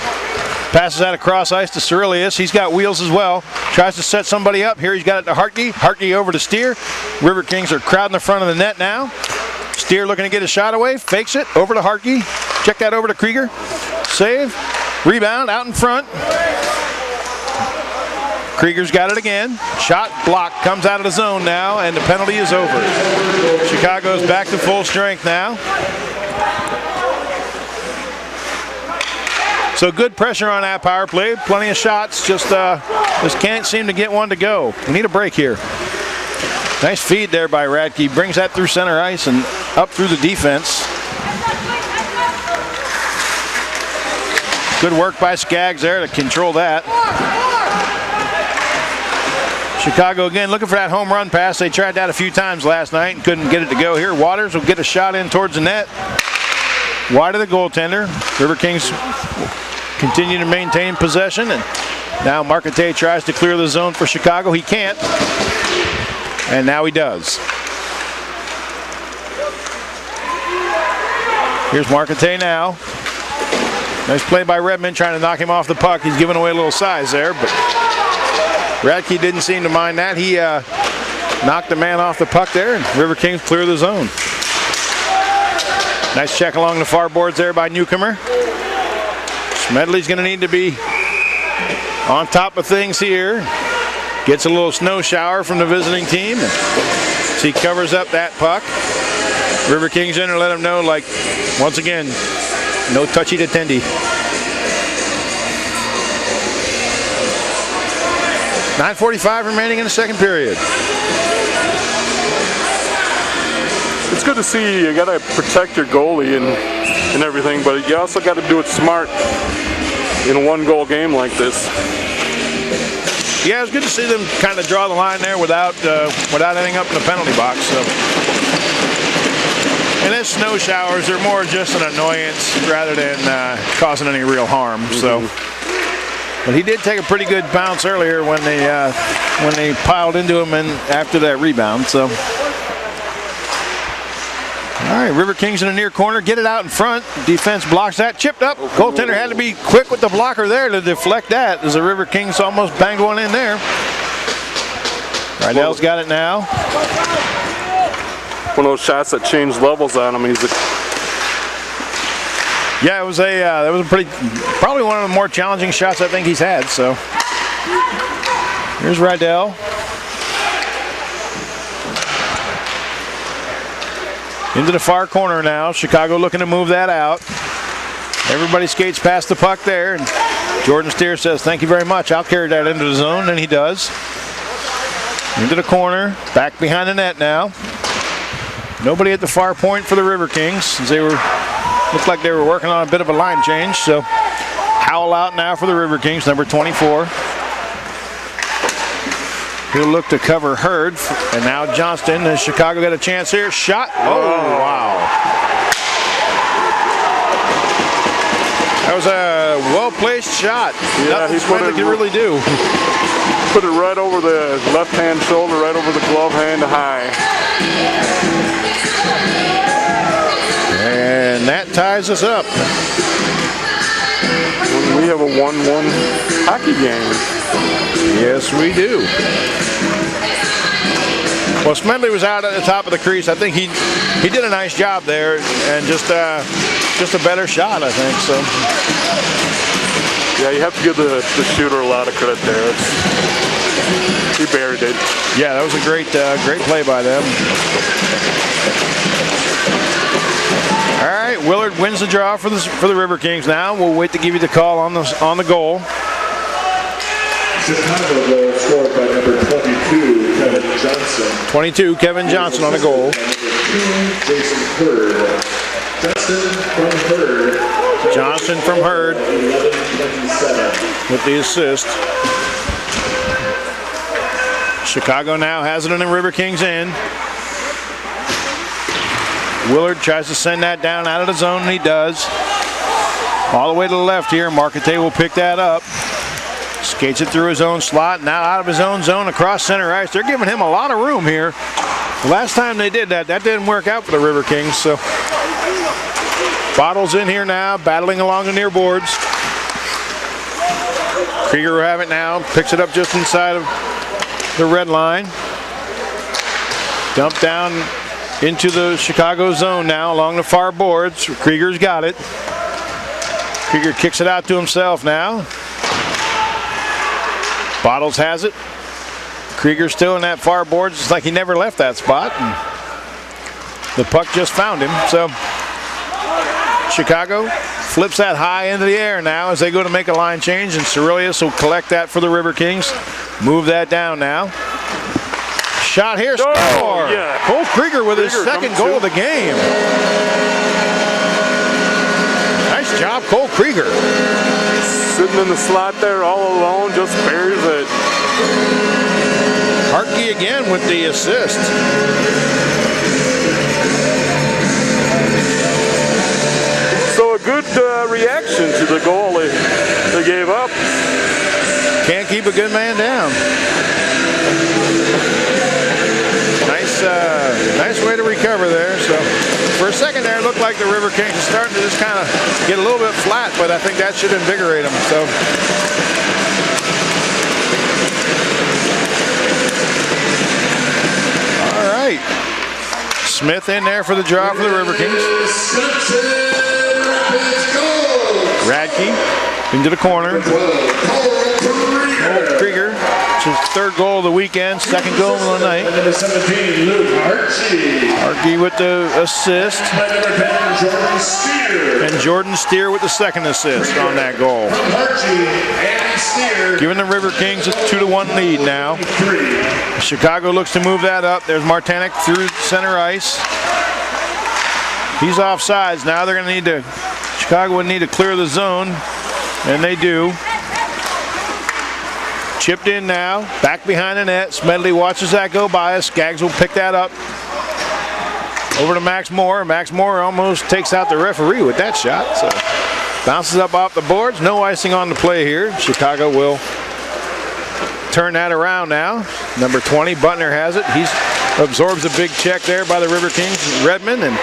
Passes that across ice to Cerilius. He's got wheels as well. Tries to set somebody up. Here he's got it to Hartke. Hartke over to Steer. River Kings are crowding the front of the net now. Steer looking to get a shot away. Fakes it. Over to Hartke. Check that over to Krieger. Save. Rebound out in front. Krieger's got it again. Shot blocked. Comes out of the zone now, and the penalty is over. Chicago's back to full strength now. So good pressure on that power play. Plenty of shots. Just can't seem to get one to go. We need a break here. Nice feed there by Radke. Brings that through center ice and up through the defense. Good work by Skaggs there to control that. Chicago again looking for that home run pass. They tried that a few times last night and couldn't get it to go here. Waters will get a shot in towards the net. Wide of the goaltender. River Kings continue to maintain possession, and now Marcotte tries to clear the zone for Chicago. He can't, and now he does. Here's Marcotte now. Nice play by Redmond trying to knock him off the puck. He's giving away a little size there, but Radke didn't seem to mind that. He knocked the man off the puck there, and River Kings clear the zone. Nice check along the far boards there by Newcomer. Smedley's going to need to be on top of things here. Gets a little snow shower from the visiting team. So he covers up that puck. River Kings in to let him know, like, once again, no touchy to tendy. 9:45 remaining in the second period. It's good to see you got to protect your goalie and everything, but you also got to do it smart in a one-goal game like this. Yeah, it was good to see them kind of draw the line there without ending up in the penalty box. So. And those snow showers are more just an annoyance rather than causing any real harm. So, but he did take a pretty good bounce earlier when they piled into him and after that rebound. So. All right, River Kings in the near corner, get it out in front. Defense blocks that, chipped up. Goaltender had to be quick with the blocker there to deflect that as the River Kings almost banged one in there. Rydell's got it now. One of those shots that changed levels on him. Yeah, it was probably one of the more challenging shots I think he's had. So here's Rydell. Into the far corner now. Chicago looking to move that out. Everybody skates past the puck there. And Jordan Steer says, thank you very much. I'll carry that into the zone, and he does. Into the corner. Back behind the net now. Nobody at the far point for the River Kings. They looked like they were working on a bit of a line change. So Howell out now for the River Kings, number 24. He'll look to cover Hurd, and now Johnston. And Chicago got a chance here. Shot. Oh, wow. That was a well-placed shot. Yeah, Nothing Smedley could really do. Put it right over the left-hand shoulder, right over the glove hand high. And that ties us up. We have a 1-1 hockey game. Yes, we do. Well, Smedley was out at the top of the crease. I think he did a nice job there, and just a better shot, I think. So. Yeah, you have to give the shooter a lot of credit there. He buried it. Yeah, that was a great play by them. All right, Willard wins the draw for the Riverkings. Now we'll wait to give you the call on the goal. Chicago goal scored by number 22, Kevin Johnson. 22, Kevin Johnson on the goal. Jason Hurd. Johnson from Hurd 11-27 with the assist. Chicago now has it in the Riverkings end. Willard tries to send that down out of the zone, and he does. All the way to the left here. Marquette will pick that up. Skates it through his own slot, now out of his own zone across center ice. They're giving him a lot of room here. Last time they did that didn't work out for the Riverkings. So Bottles in here now, battling along the near boards. Krieger will have it now, picks it up just inside of the red line. Dumped down into the Chicago zone now along the far boards. Krieger's got it. Krieger kicks it out to himself now. Bottles has it. Krieger's still in that far boards. It's like he never left that spot. And the puck just found him. So Chicago flips that high into the air now as they go to make a line change, and Cerelius will collect that for the Riverkings. Move that down now. Shot here, score! Yeah. Cole Krieger with his second goal of the game. Nice job, Cole Krieger. Sitting in the slot there all alone, just buries it. Hartke again with the assist. So a good reaction to the goal they gave up. Can't keep a good man down. Nice way to recover there. So for a second there, it looked like the Riverkings is starting to just kind of get a little bit flat, but I think that should invigorate them. So all right, Smith in there for the draw for the Riverkings. Radke into the corner. Krieger, it's his third goal of the weekend, second goal of the night. Number 17, Luke Hartke with the assist. Number 10, Jordan Steer. And Jordan Steer with the second assist on that goal. Giving the Riverkings a 2-1 lead now. Chicago looks to move that up. There's Martanek through center ice. He's offsides now. They're going to need to, Chicago would need to clear the zone, and they do. Chipped in now, back behind the net. Smedley watches that go by us. Skaggs will pick that up. Over to Max Moore. Max Moore almost takes out the referee with that shot. So bounces up off the boards. No icing on the play here. Chicago will turn that around now. Number 20, Butner has it. He absorbs a big check there by the Riverkings, Redmond, and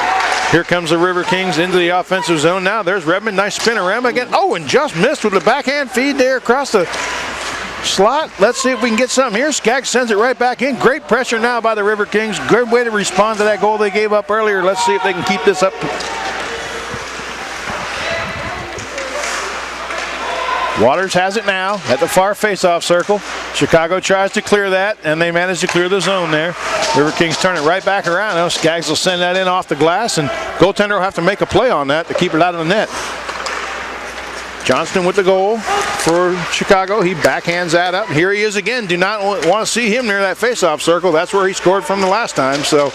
here comes the Riverkings into the offensive zone. Now there's Redmond, nice spinorama again. Oh, and just missed with the backhand feed there across the slot. Let's see if we can get something here. Skaggs sends it right back in. Great pressure now by the Riverkings. Good way to respond to that goal they gave up earlier. Let's see if they can keep this up. Waters has it now at the far face-off circle. Chicago tries to clear that, and they manage to clear the zone there. Riverkings turn it right back around. Now Skaggs will send that in off the glass, and goaltender will have to make a play on that to keep it out of the net. Johnston with the goal for Chicago. He backhands that up. Here he is again. Do not want to see him near that face-off circle. That's where he scored from the last time. So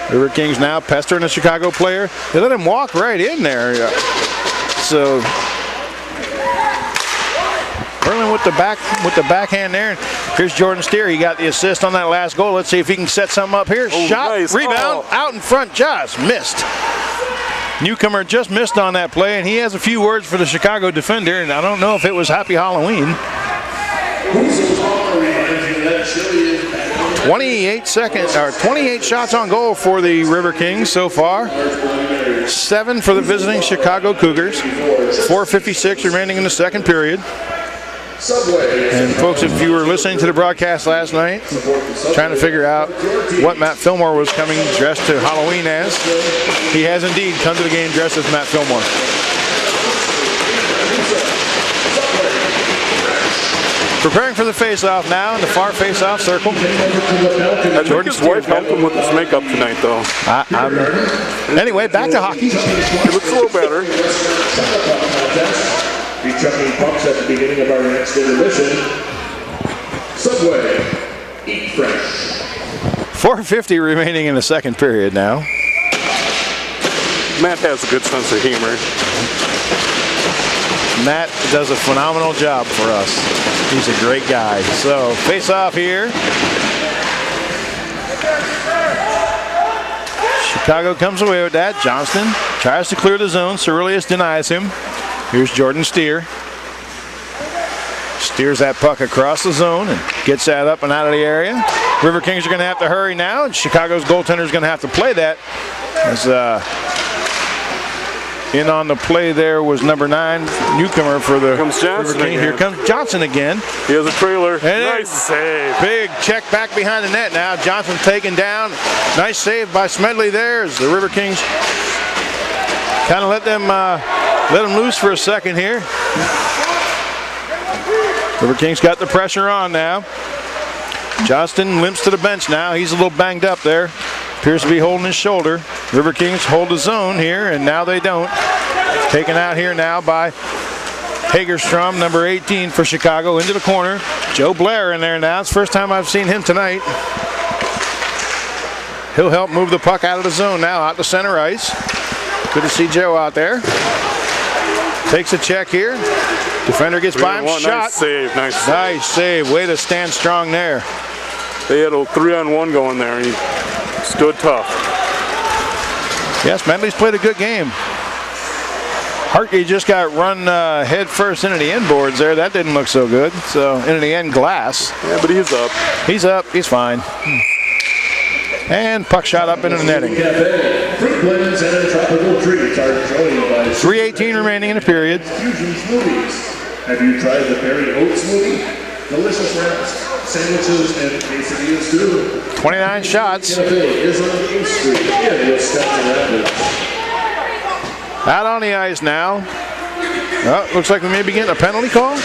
Riverkings now pestering the Chicago player. They let him walk right in there. So Berlin with the backhand there. Here's Jordan Steer. He got the assist on that last goal. Let's see if he can set something up here. Oh, Shot, nice. rebound, out in front, just missed. Newcomer just missed on that play, and he has a few words for the Chicago defender, and I don't know if it was Happy Halloween. 28 shots on goal for the Riverkings so far. 7 for the visiting Chicago Cougars. 4:56 remaining in the second period. And folks, if you were listening to the broadcast last night, trying to figure out what Matt Fillmore was coming dressed to Halloween as, he has indeed come to the game dressed as Matt Fillmore. Preparing for the face-off now in the far face-off circle. I think his wife helped him with his makeup tonight, though. Anyway, back to hockey. He looks a little better. Be chucking pucks at the beginning of our next intermission. Subway, eat fresh. 4:50 remaining in the second period now. Matt has a good sense of humor. Matt does a phenomenal job for us. He's a great guy. So, face off here. Chicago comes away with that. Johnston tries to clear the zone. Cerullius denies him. Here's Jordan Steer. Steers that puck across the zone and gets that up and out of the area. Riverkings are going to have to hurry now, and Chicago's goaltender is going to have to play that. As in on the play there was number 9, newcomer for the Riverkings. Here comes Johnson again. He has a trailer. And nice save. Big check back behind the net now. Johnson taken down. Nice save by Smedley there as the Riverkings kind of let them loose for a second here. Riverkings got the pressure on now. Johnston limps to the bench now. He's a little banged up there. Appears to be holding his shoulder. Riverkings hold the zone here, and now they don't. Taken out here now by Hagerstrom, number 18 for Chicago, into the corner. Joe Blair in there now. It's the first time I've seen him tonight. He'll help move the puck out of the zone now, out to center ice. Good to see Joe out there. Takes a check here. Defender gets by him. Shot. Nice save. Nice save. Way to stand strong there. They had a 3-on-1 going there. He stood tough. Yes, Medley's played a good game. Hartke just got run head first into the end boards there. That didn't look so good. So into the end glass. Yeah, but he's up. He's up. He's fine. And puck shot up into the netting. 3:18 remaining in the period. Fusion smoothies. Have you tried the berry oat smoothie? Delicious wraps, sandwiches, and quesadillas too. 29 shots. Cafe is on 8th Street in Wisconsin Rapids. Out on the ice now. Oh, looks like we may be getting a penalty call.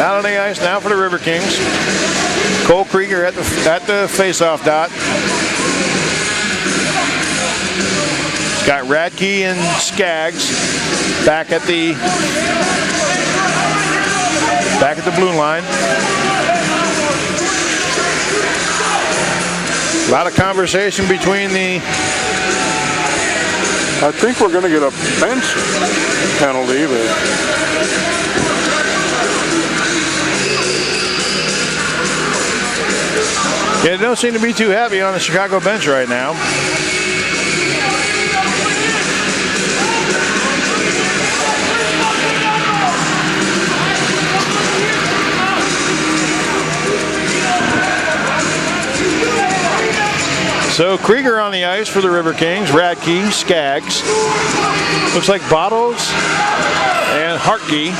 Out on the ice now for the Riverkings. Cole Krieger at the face-off dot. Got Radke and Skaggs back at the blue line. A lot of conversation between the. I think we're going to get a bench penalty, but. Yeah, they don't seem to be too happy on the Chicago bench right now. So Krieger on the ice for the Riverkings, Radke, Skaggs. Looks like Bottles and Hartke.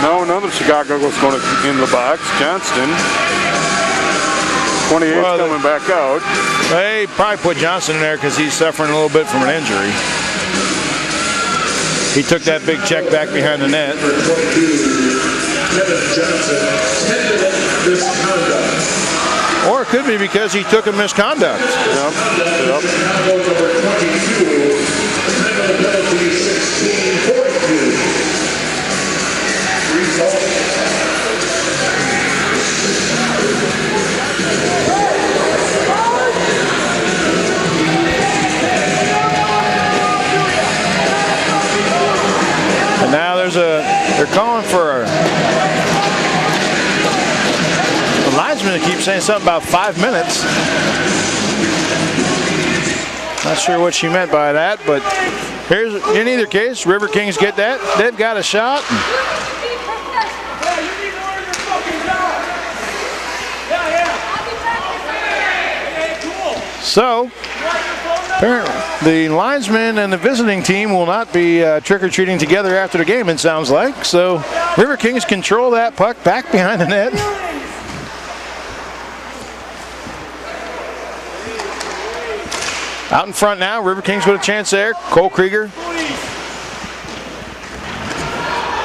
No, another Chicago was going to in the box. Johnston. 28 coming back out. They probably put Johnson in there because he's suffering a little bit from an injury. He took that big check back behind the net. Or it could be because he took a misconduct. Yep. they're calling for the linesman keeps saying something about 5 minutes. Not sure what she meant by that, but in either case, Riverkings get that. They've got a shot. So, the linesman and the visiting team will not be trick-or-treating together after the game, it sounds like. So, Riverkings control that puck back behind the net. Out in front now, Riverkings with a chance there. Cole Krieger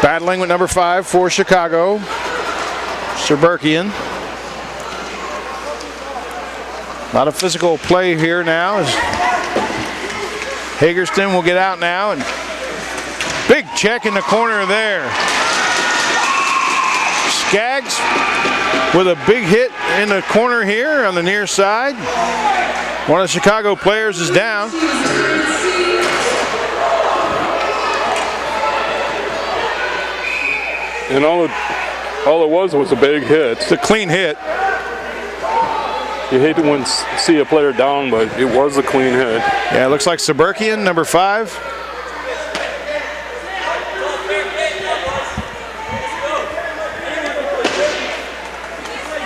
battling with number 5 for Chicago, Serberkian. A lot of physical play here now as Hagerston will get out now, and big check in the corner there. Skaggs with a big hit in the corner here on the near side. One of the Chicago players is down. And all it was a big hit. It's a clean hit. You hate to see a player down, but it was a clean hit. Yeah, it looks like Serberkian, number 5.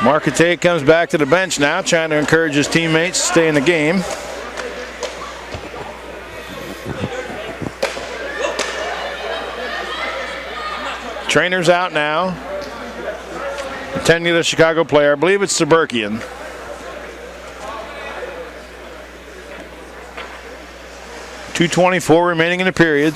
Marquette comes back to the bench now, trying to encourage his teammates to stay in the game. Trainer's out now. Attending to the Chicago player. I believe it's Serberkian. .224 remaining in the period.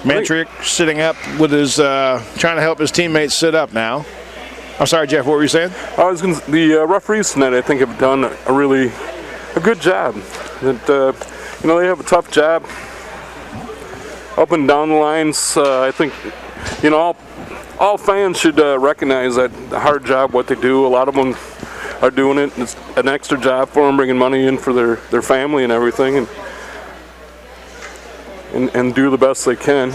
Mantrick sitting up with his, trying to help his teammates sit up now. I'm sorry, Jeff, what were you saying? The referees tonight, I think, have done a good job. They have a tough job up and down the lines. I think, all fans should recognize that hard job, what they do. A lot of them are doing it. It's an extra job for them, bringing money in for their family and everything, and do the best they can. I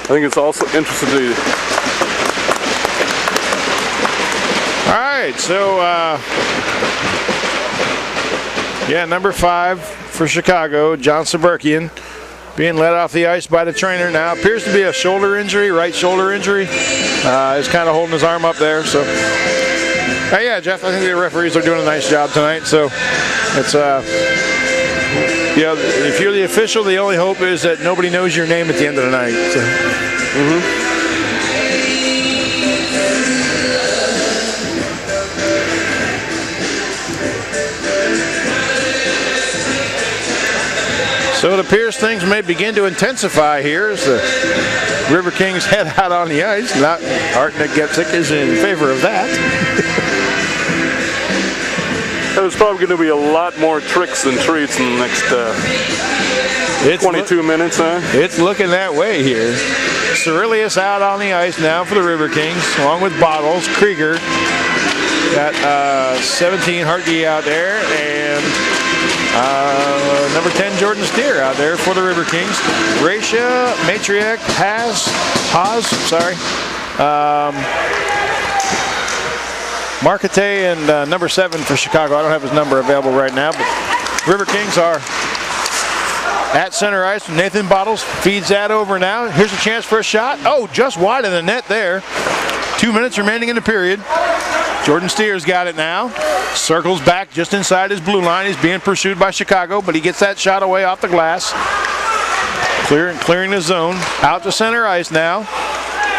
think it's also interesting to... All right, so number 5 for Chicago, John Serberkian, being led off the ice by the trainer now. Appears to be a shoulder injury, right shoulder injury. He's kind of holding his arm up there. So, yeah, Jeff, I think the referees are doing a nice job tonight. So, it's if you're the official, the only hope is that nobody knows your name at the end of the night. So. So it appears things may begin to intensify here as the Riverkings head out on the ice. Not Napgezek is in favor of that. There's probably going to be a lot more tricks and treats in the next 22 minutes, huh? It's looking that way here. Cerilius out on the ice now for the Riverkings, along with Bottles. Krieger got 17 Hartke out there, and number 10 Jordan Steer out there for the Riverkings. Gracia, Matriarch, Haas, Marquette and number 7 for Chicago. I don't have his number available right now, but Riverkings are at center ice. Nathan Bottles feeds that over now. Here's a chance for a shot. Oh, just wide of the net there. 2 minutes remaining in the period. Jordan Steer's got it now. Circles back just inside his blue line. He's being pursued by Chicago, but he gets that shot away off the glass. Clearing the zone. Out to center ice now.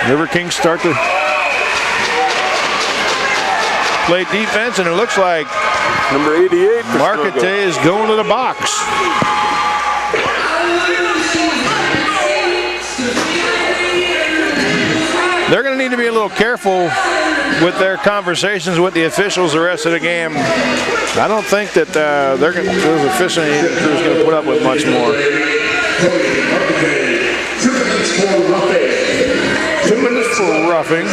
Riverkings start to play defense, and it looks like number 88 Marquette is going to the box. They're going to need to be a little careful with their conversations with the officials the rest of the game. I don't think that those officiating crews going to put up with much more. 2 minutes for roughing.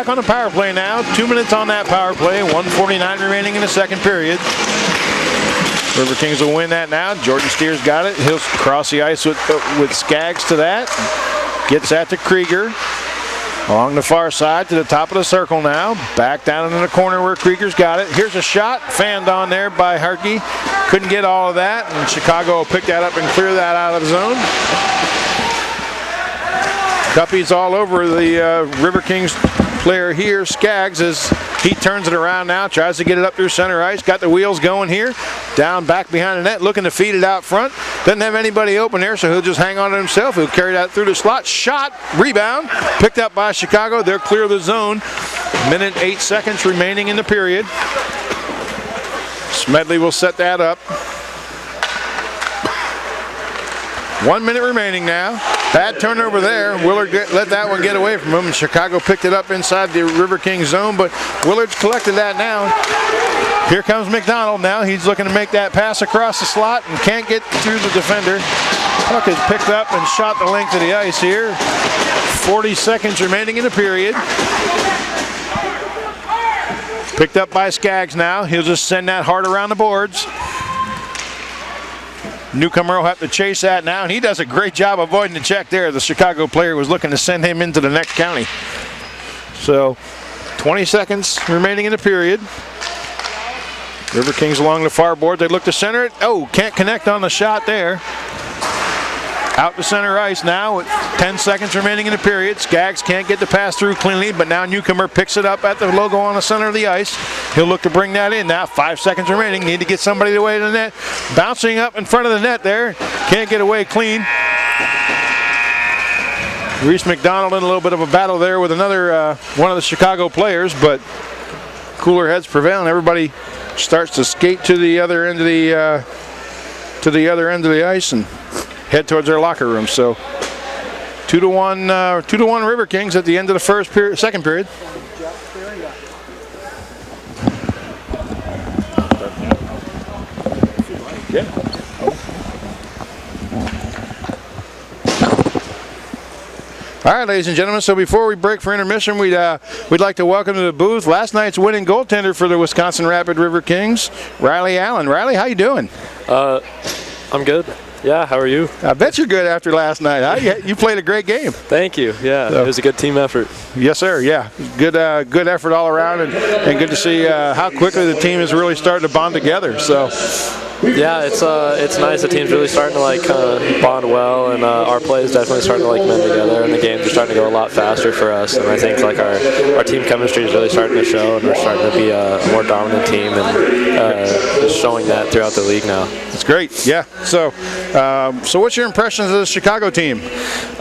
back on the power play now. 2 minutes on that power play. 1:49 remaining in the second period. River Kings will win that now. Jordan Steers got it. He'll cross the ice with Skaggs to that. Gets that to Krieger. Along the far side to the top of the circle now. Back down into the corner where Krieger's got it. Here's a shot. Fanned on there by Harkey. Couldn't get all of that. And Chicago will pick that up and clear that out of the zone. Guppy's all over the River Kings player here, Skaggs, as he turns it around now, tries to get it up through center ice, got the wheels going here, down back behind the net, looking to feed it out front. Doesn't have anybody open there, so he'll just hang on to himself. He'll carry that through the slot. Shot, rebound, picked up by Chicago. They're clear of the zone. Minute 8 seconds remaining in the period. Smedley will set that up. 1 minute remaining now. Bad turnover there. Willard let that one get away from him, and Chicago picked it up inside the River Kings zone, but Willard's collected that now. Here comes McDonald now. He's looking to make that pass across the slot and can't get through the defender. Puck is picked up and shot the length of the ice here. 40 seconds remaining in the period. Picked up by Skaggs now. He'll just send that hard around the boards. Newcomer will have to chase that now, and he does a great job avoiding the check there. The Chicago player was looking to send him into the next county. So 20 seconds remaining in the period. River Kings along the far board. They look to center it. Oh, can't connect on the shot there. Out to center ice now with 10 seconds remaining in the period. Skaggs can't get the pass through cleanly, but now Newcomer picks it up at the logo on the center of the ice. He'll look to bring that in now. 5 seconds remaining. Need to get somebody away to the net. Bouncing up in front of the net there. Can't get away clean. Reese McDonald in a little bit of a battle there with another one of the Chicago players, but cooler heads prevail, and everybody starts to skate to the other end of the ice and head towards their locker room. So 2-1 River Kings at the end of the second period. Yeah. All right, ladies and gentlemen, so before we break for intermission, we'd like to welcome to the booth last night's winning goaltender for the Wisconsin Rapid River Kings, Riley Allen. Riley, how you doing? I'm good. Yeah, how are you? I bet you're good after last night. You played a great game. Thank you. Yeah, so, it was a good team effort. Yes, sir. Yeah, good effort all around, and good to see how quickly the team is really starting to bond together. So. Yeah, it's nice. The team's really starting to bond well, and our play is definitely starting to mend together, and the games are starting to go a lot faster for us. And I think our team chemistry is really starting to show, and we're starting to be a more dominant team, and showing that throughout the league now. It's great. Yeah. So what's your impressions of the Chicago team?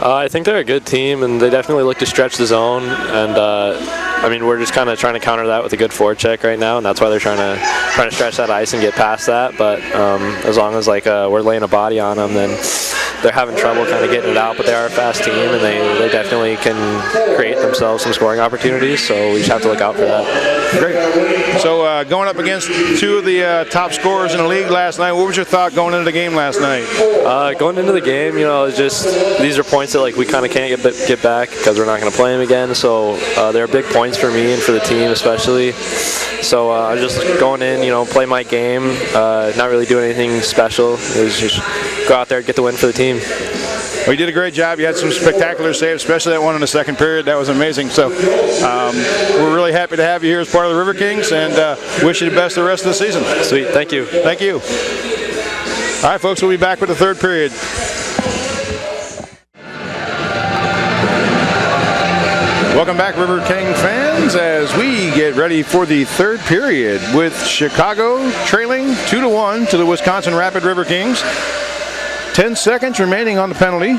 I think they're a good team, and they definitely look to stretch the zone, and we're just kind of trying to counter that with a good forecheck right now, and that's why they're trying to stretch that ice and get past that. But as long as we're laying a body on them, then they're having trouble kind of getting it out. But they are a fast team, and they definitely can create themselves some scoring opportunities. So we just have to look out for that. Great. So going up against two of the top scorers in the league last night, what was your thought going into the game last night? Going into the game, it's just these are points that we kind of can't get back because we're not going to play them again. So they're big points for me and for the team especially. So I was just going in, play my game, not really doing anything special. It was just go out there and get the win for the team. Well, you did a great job. You had some spectacular saves, especially that one in the second period. That was amazing. So we're really happy to have you here as part of the River Kings, and wish you the best the rest of the season. Sweet. Thank you. Thank you. All right, folks, we'll be back with the third period. Welcome back, River King fans, as we get ready for the third period with Chicago trailing 2-1 to the Wisconsin Rapid River Kings. 10 seconds remaining on the penalty.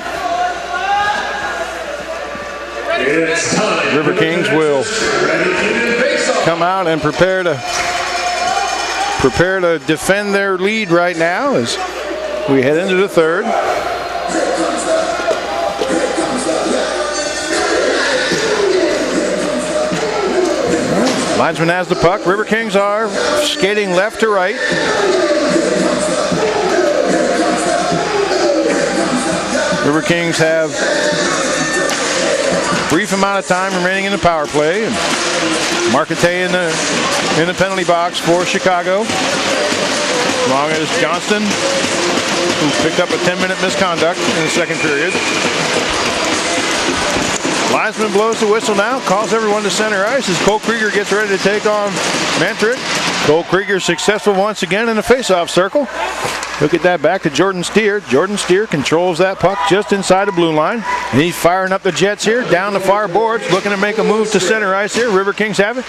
River Kings will come out and prepare to defend their lead right now as we head into the third. Linesman has the puck. River Kings are skating left to right. River Kings have brief amount of time remaining in the power play. And Marquette in the penalty box for Chicago. As long as Johnston, who picked up a 10-minute misconduct in the second period. Linesman blows the whistle now, calls everyone to center ice as Cole Krieger gets ready to take on Mantrick. Cole Krieger successful once again in the face-off circle. He'll get that back to Jordan Steer. Jordan Steer controls that puck just inside the blue line. And he's firing up the Jets here, down the far boards, looking to make a move to center ice here. Riverkings have it.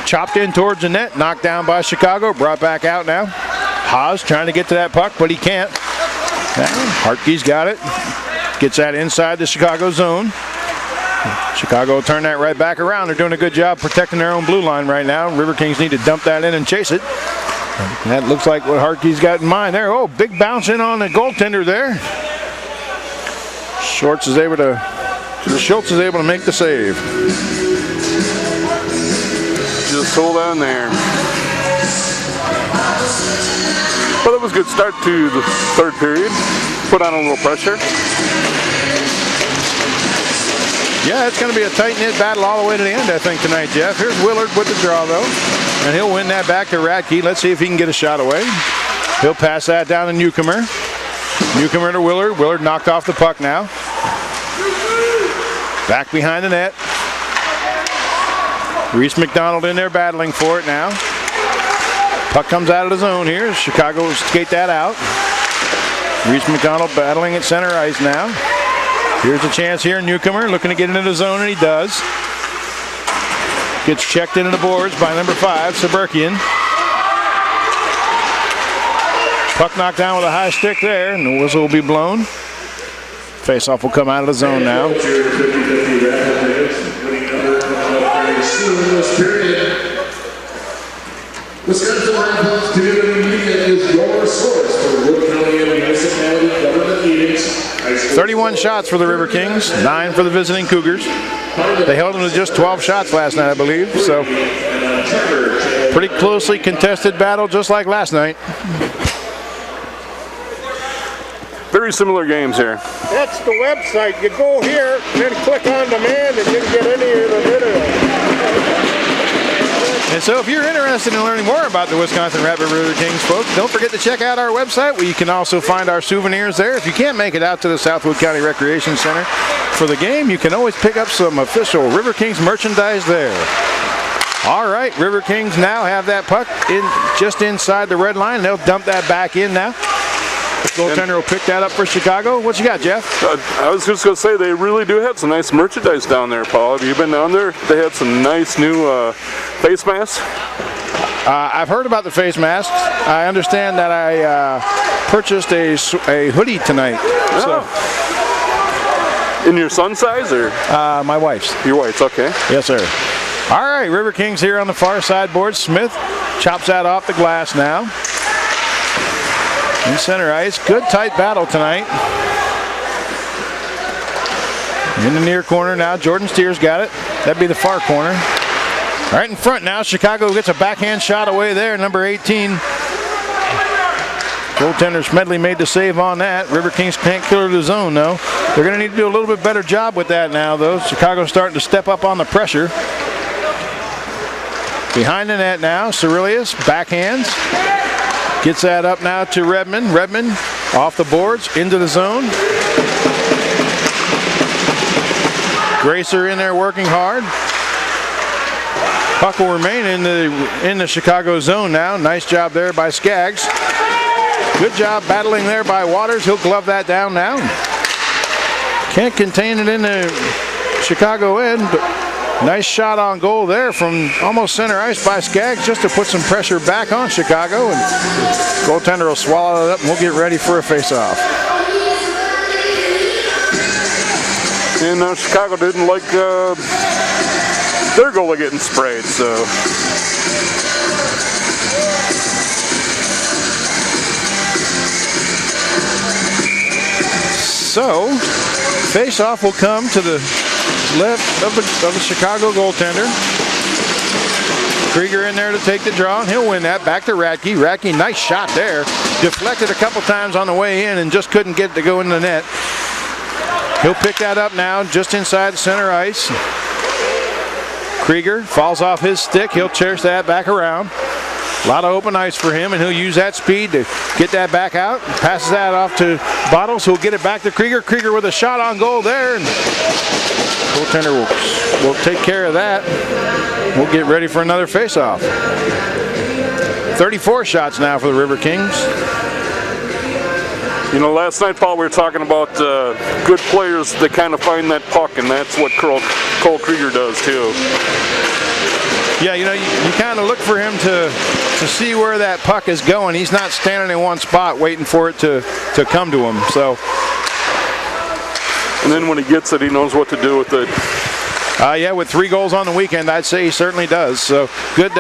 Chopped in towards the net, knocked down by Chicago, brought back out now. Haas trying to get to that puck, but he can't. Hartke's got it. Gets that inside the Chicago zone. Chicago will turn that right back around. They're doing a good job protecting their own blue line right now. Riverkings need to dump that in and chase it. And that looks like what Hartke's got in mind there. Oh, big bounce in on the goaltender there. Schultz is able to make the save. Just hold on there. Well, it was a good start to the third period. Put on a little pressure. Yeah, it's going to be a tight-knit battle all the way to the end, I think, tonight, Jeff. Here's Willard with the draw, though. And he'll win that back to Radke. Let's see if he can get a shot away. He'll pass that down to Newcomer. Newcomer to Willard. Willard knocked off the puck now. Back behind the net. Reese McDonald in there battling for it now. Puck comes out of the zone here. Chicago will skate that out. Reese McDonald battling at center ice now. Here's a chance here. Newcomer looking to get into the zone, and he does. Gets checked into the boards by number 5, Suburkian. Puck knocked down with a high stick there, and the whistle will be blown. Faceoff will come out of the zone now. Wisconsin Rapids Community Media is your source for Wood County and municipality government meetings. 31 shots for the Riverkings, 9 for the visiting Cougars. They held them to just 12 shots last night, I believe. So pretty closely contested battle, just like last night. Very similar games here. That's the website. You go here, then click on demand, and you can get any of the video. And so if you're interested in learning more about the Wisconsin Rapid Riverkings, folks, don't forget to check out our website where you can also find our souvenirs there. If you can't make it out to the Southwood County Recreation Center for the game, you can always pick up some official Riverkings merchandise there. All right, Riverkings now have that puck just inside the red line. They'll dump that back in now. Goaltender will pick that up for Chicago. What you got, Jeff? I was just going to say, they really do have some nice merchandise down there, Paul. Have you been down there? They have some nice new face masks. I've heard about the face masks. I understand that I purchased a hoodie tonight. Oh. So. In your son's size, or? My wife's. Your wife's, okay. Yes, sir. All right, Riverkings here on the far side board. Smith chops that off the glass now. In center ice. Good tight battle tonight. In the near corner now. Jordan Steer's got it. That'd be the far corner. Right in front now. Chicago gets a backhand shot away there. Number 18. Goaltender Smedley made the save on that. Riverkings can't clear the zone, though. They're going to need to do a little bit better job with that now, though. Chicago's starting to step up on the pressure. Behind the net now. Cerilius backhands. Gets that up now to Redmond. Redmond off the boards, into the zone. Gracer in there working hard. Puck will remain in the Chicago zone now. Nice job there by Skaggs. Good job battling there by Waters. He'll glove that down now. Can't contain it in the Chicago end, but nice shot on goal there from almost center ice by Skaggs just to put some pressure back on Chicago. And goaltender will swallow it up and we'll get ready for a face-off. And Chicago didn't like their goalie getting sprayed, so. So, face-off will come to the left of the Chicago goaltender. Krieger in there to take the draw, and he'll win that. Back to Radke. Radke, nice shot there. Deflected a couple times on the way in and just couldn't get it to go in the net. He'll pick that up now just inside the center ice. Krieger falls off his stick. He'll cherish that back around. A lot of open ice for him, and he'll use that speed to get that back out. Passes that off to Bottles, who'll get it back to Krieger. Krieger with a shot on goal there, and goaltender will take care of that. We'll get ready for another face-off. 34 shots now for the River Kings. You know, last night, Paul, we were talking about good players that kind of find that puck, and that's what Cole Krieger does too. Yeah, you know, you kind of look for him to see where that puck is going. He's not standing in one spot waiting for it to come to him. So, and then when he gets it, he knows what to do with it. Yeah, with 3 goals on the weekend, I'd say he certainly does. So good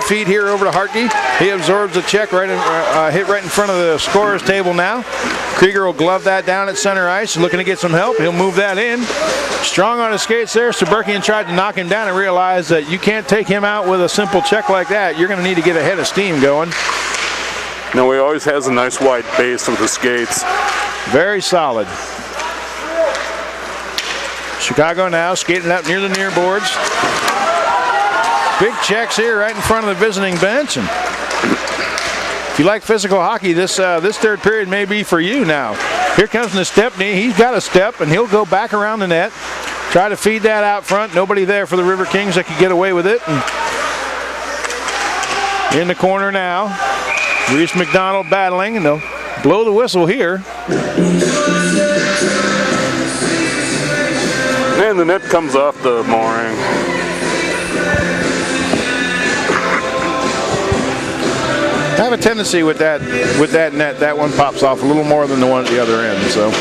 feed here over to Hartke. He absorbs a check hit right in front of the scorer's table now. Krieger will glove that down at center ice, looking to get some help. He'll move that in. Strong on his skates there. Suburkian tried to knock him down and realized that you can't take him out with a simple check like that. You're going to need to get a head of steam going. No, he always has a nice wide base with the skates. Very solid. Chicago now skating up near the near boards. Big checks here right in front of the visiting bench. And if you like physical hockey, this third period may be for you now. Here comes Nestepny. He's got a step, and he'll go back around the net. Try to feed that out front. Nobody there for the River Kings that could get away with it. And in the corner now, Reese McDonald battling, and they'll blow the whistle here. And the net comes off the mooring. I have a tendency with that net. That one pops off a little more than the one at the other end. So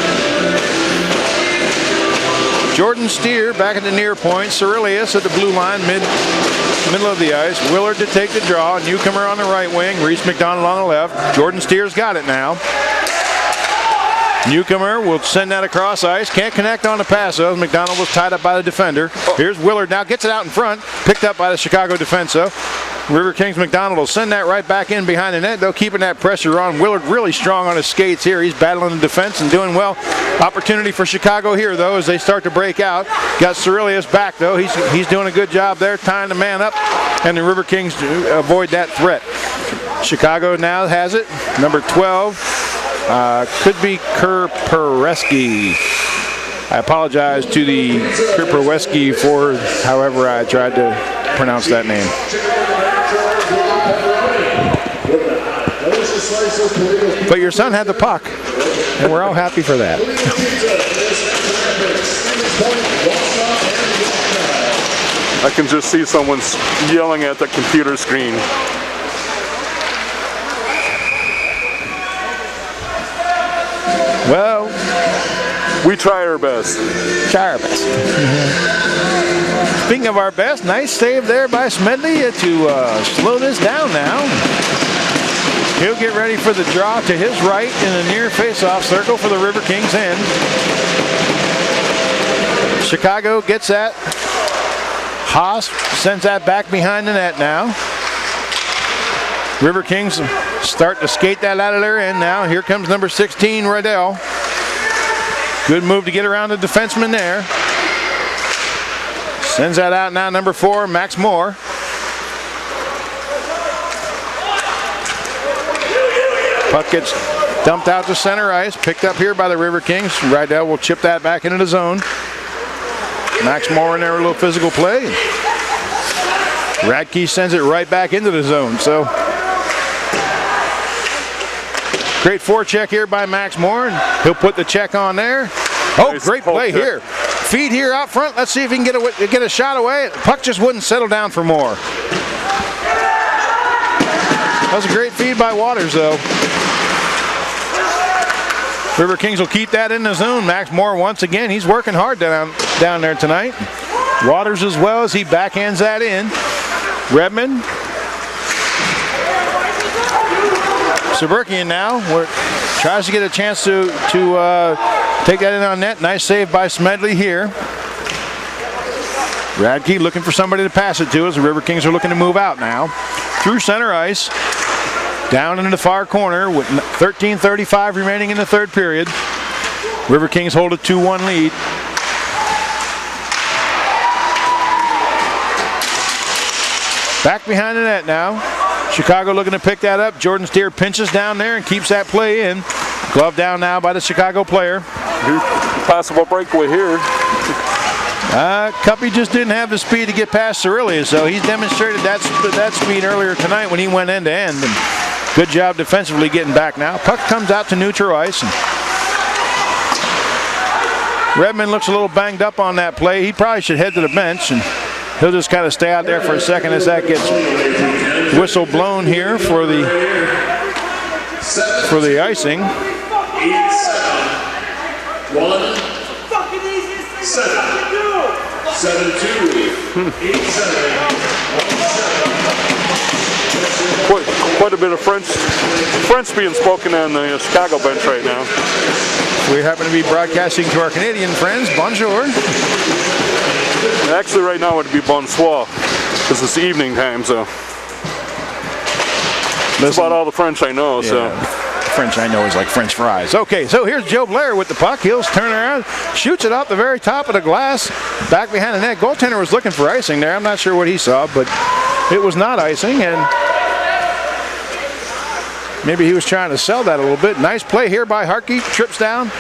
Jordan Steer back at the near point. Cerilius at the blue line, middle of the ice. Willard to take the draw. Newcomer on the right wing. Reese McDonald on the left. Jordan Steer's got it now. Newcomer will send that across ice. Can't connect on the pass though. McDonald was tied up by the defender. Here's Willard now. Gets it out in front. Picked up by the Chicago defense though. River Kings McDonald will send that right back in behind the net, though, keeping that pressure on. Willard really strong on his skates here. He's battling the defense and doing well. Opportunity for Chicago here, though, as they start to break out. Got Cerilius back, though. He's doing a good job there, tying the man up, and the River Kings avoid that threat. Chicago now has it. Number 12 could be Kerpereski. I apologize to the Kerpereski for however I tried to pronounce that name. But your son had the puck, and we're all happy for that. I can just see someone yelling at the computer screen. Well, we try our best. Try our best. Speaking of our best, nice save there by Smedley to slow this down now. He'll get ready for the draw to his right in the near face-off circle for the River Kings end. Chicago gets that. Haas sends that back behind the net now. River Kings start to skate that out of their end now. Here comes number 16, Riddell. Good move to get around the defenseman there. Sends that out now, number 4, Max Moore. Puck gets dumped out to center ice, picked up here by the River Kings. Riddell will chip that back into the zone. Max Moore in there with a little physical play. Radke sends it right back into the zone. So great forecheck here by Max Moore. He'll put the check on there. Oh, nice, great play here. Feed here out front. Let's see if he can get a shot away. Puck just wouldn't settle down for Moore. That was a great feed by Waters, though. River Kings will keep that in the zone. Max Moore, once again, he's working hard down there tonight. Waters as well as he backhands that in. Redmond. Suburkian now tries to get a chance to take that in on net. Nice save by Smedley here. Radke looking for somebody to pass it to as the River Kings are looking to move out now. Through center ice. Down into the far corner with 13:35 remaining in the third period. River Kings hold a 2-1 lead. Back behind the net now. Chicago looking to pick that up. Jordan Steer pinches down there and keeps that play in. Glove down now by the Chicago player. Possible breakaway here. Cuppy just didn't have the speed to get past Cerulli, so he's demonstrated that speed earlier tonight when he went end to end. And good job defensively getting back now. Puck comes out to neutral ice. And Redmond looks a little banged up on that play. He probably should head to the bench, and he'll just kind of stay out there for a second as that gets whistle blown here for the icing. 8-7. Quite a bit of French being spoken on the Chicago bench right now. We happen to be broadcasting to our Canadian friends. Bonjour. Actually, right now it would be bonsoir, because it's evening time, so. That's about all the French I know, so. French I know is like French fries. Okay, so here's Joe Blair with the puck. He'll turn around, shoots it off the very top of the glass, back behind the net. Goaltender was looking for icing there. I'm not sure what he saw, but it was not icing, and maybe he was trying to sell that a little bit. Nice play here by Hartke. Trips down,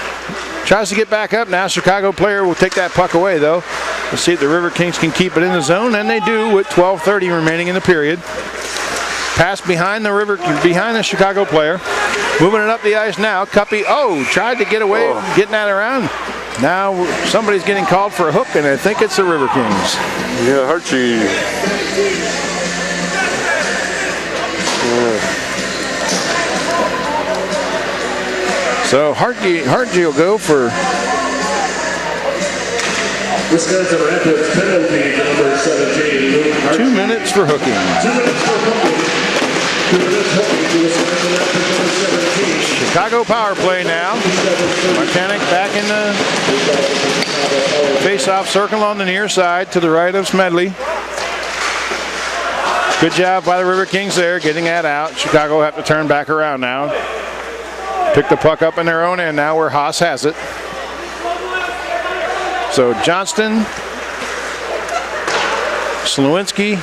tries to get back up. Now Chicago player will take that puck away, though. Let's see if the River Kings can keep it in the zone, and they do with 12:30 remaining in the period. Pass behind the Chicago player. Moving it up the ice now. Cuppy, tried to get away, getting that around. Now somebody's getting called for a hook, and I think it's the River Kings. Yeah, Hartke. So Hartke will go for Wisconsin Rapids penalty to number 17. 2 minutes for hooking. 2 minutes for hooking. 2 minutes hooking to Wisconsin Rapids number 17. Chicago power play now. Martanic back in the face-off circle on the near side to the right of Smedley. Good job by the River Kings there, getting that out. Chicago have to turn back around now. Pick the puck up in their own end now where Haas has it. So Johnston, Slewinski,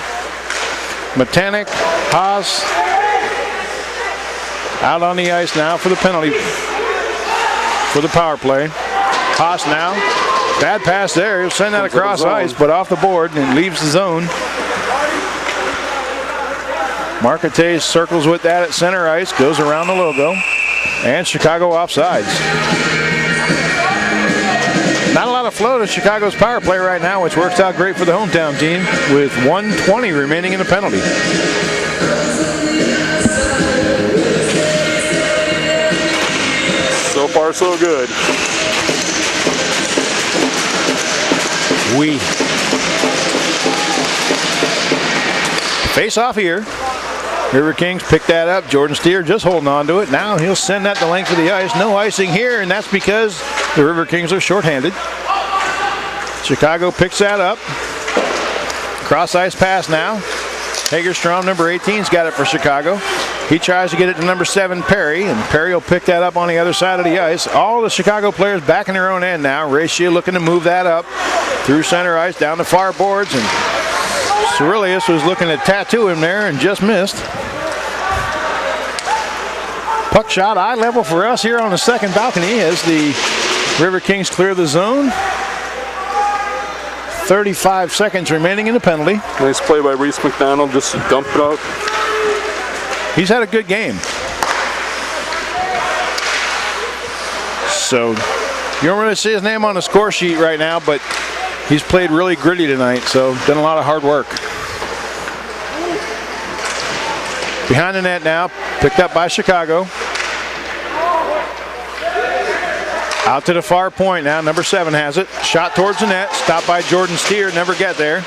Matanik, Haas out on the ice now for the penalty for the power play. Haas now, bad pass there. He'll send that across ice, but off the board and leaves the zone. Marcotte circles with that at center ice, goes around the logo, and Chicago offsides. Not a lot of flow to Chicago's power play right now, which works out great for the hometown team with 1:20 remaining in the penalty. So far, so good. Face off here. River Kings pick that up. Jordan Steer just holding on to it. Now he'll send that the length of the ice. No icing here, and that's because the River Kings are shorthanded. Chicago picks that up. Cross ice pass now. Hagerstrom, number 18's got it for Chicago. He tries to get it to number 7, Perry, and Perry will pick that up on the other side of the ice. All the Chicago players back in their own end now. Ratio looking to move that up through center ice down the far boards, and Cerullius was looking to tattoo him there and just missed. Puck shot eye level for us here on the second balcony as the River Kings clear the zone. 35 seconds remaining in the penalty. Nice play by Reese McDonald, just to dump it out. He's had a good game. So you don't really see his name on the score sheet right now, but he's played really gritty tonight, so done a lot of hard work. Behind the net now, picked up by Chicago. Out to the far point now, number 7 has it. Shot towards the net, stopped by Jordan Steer, never get there.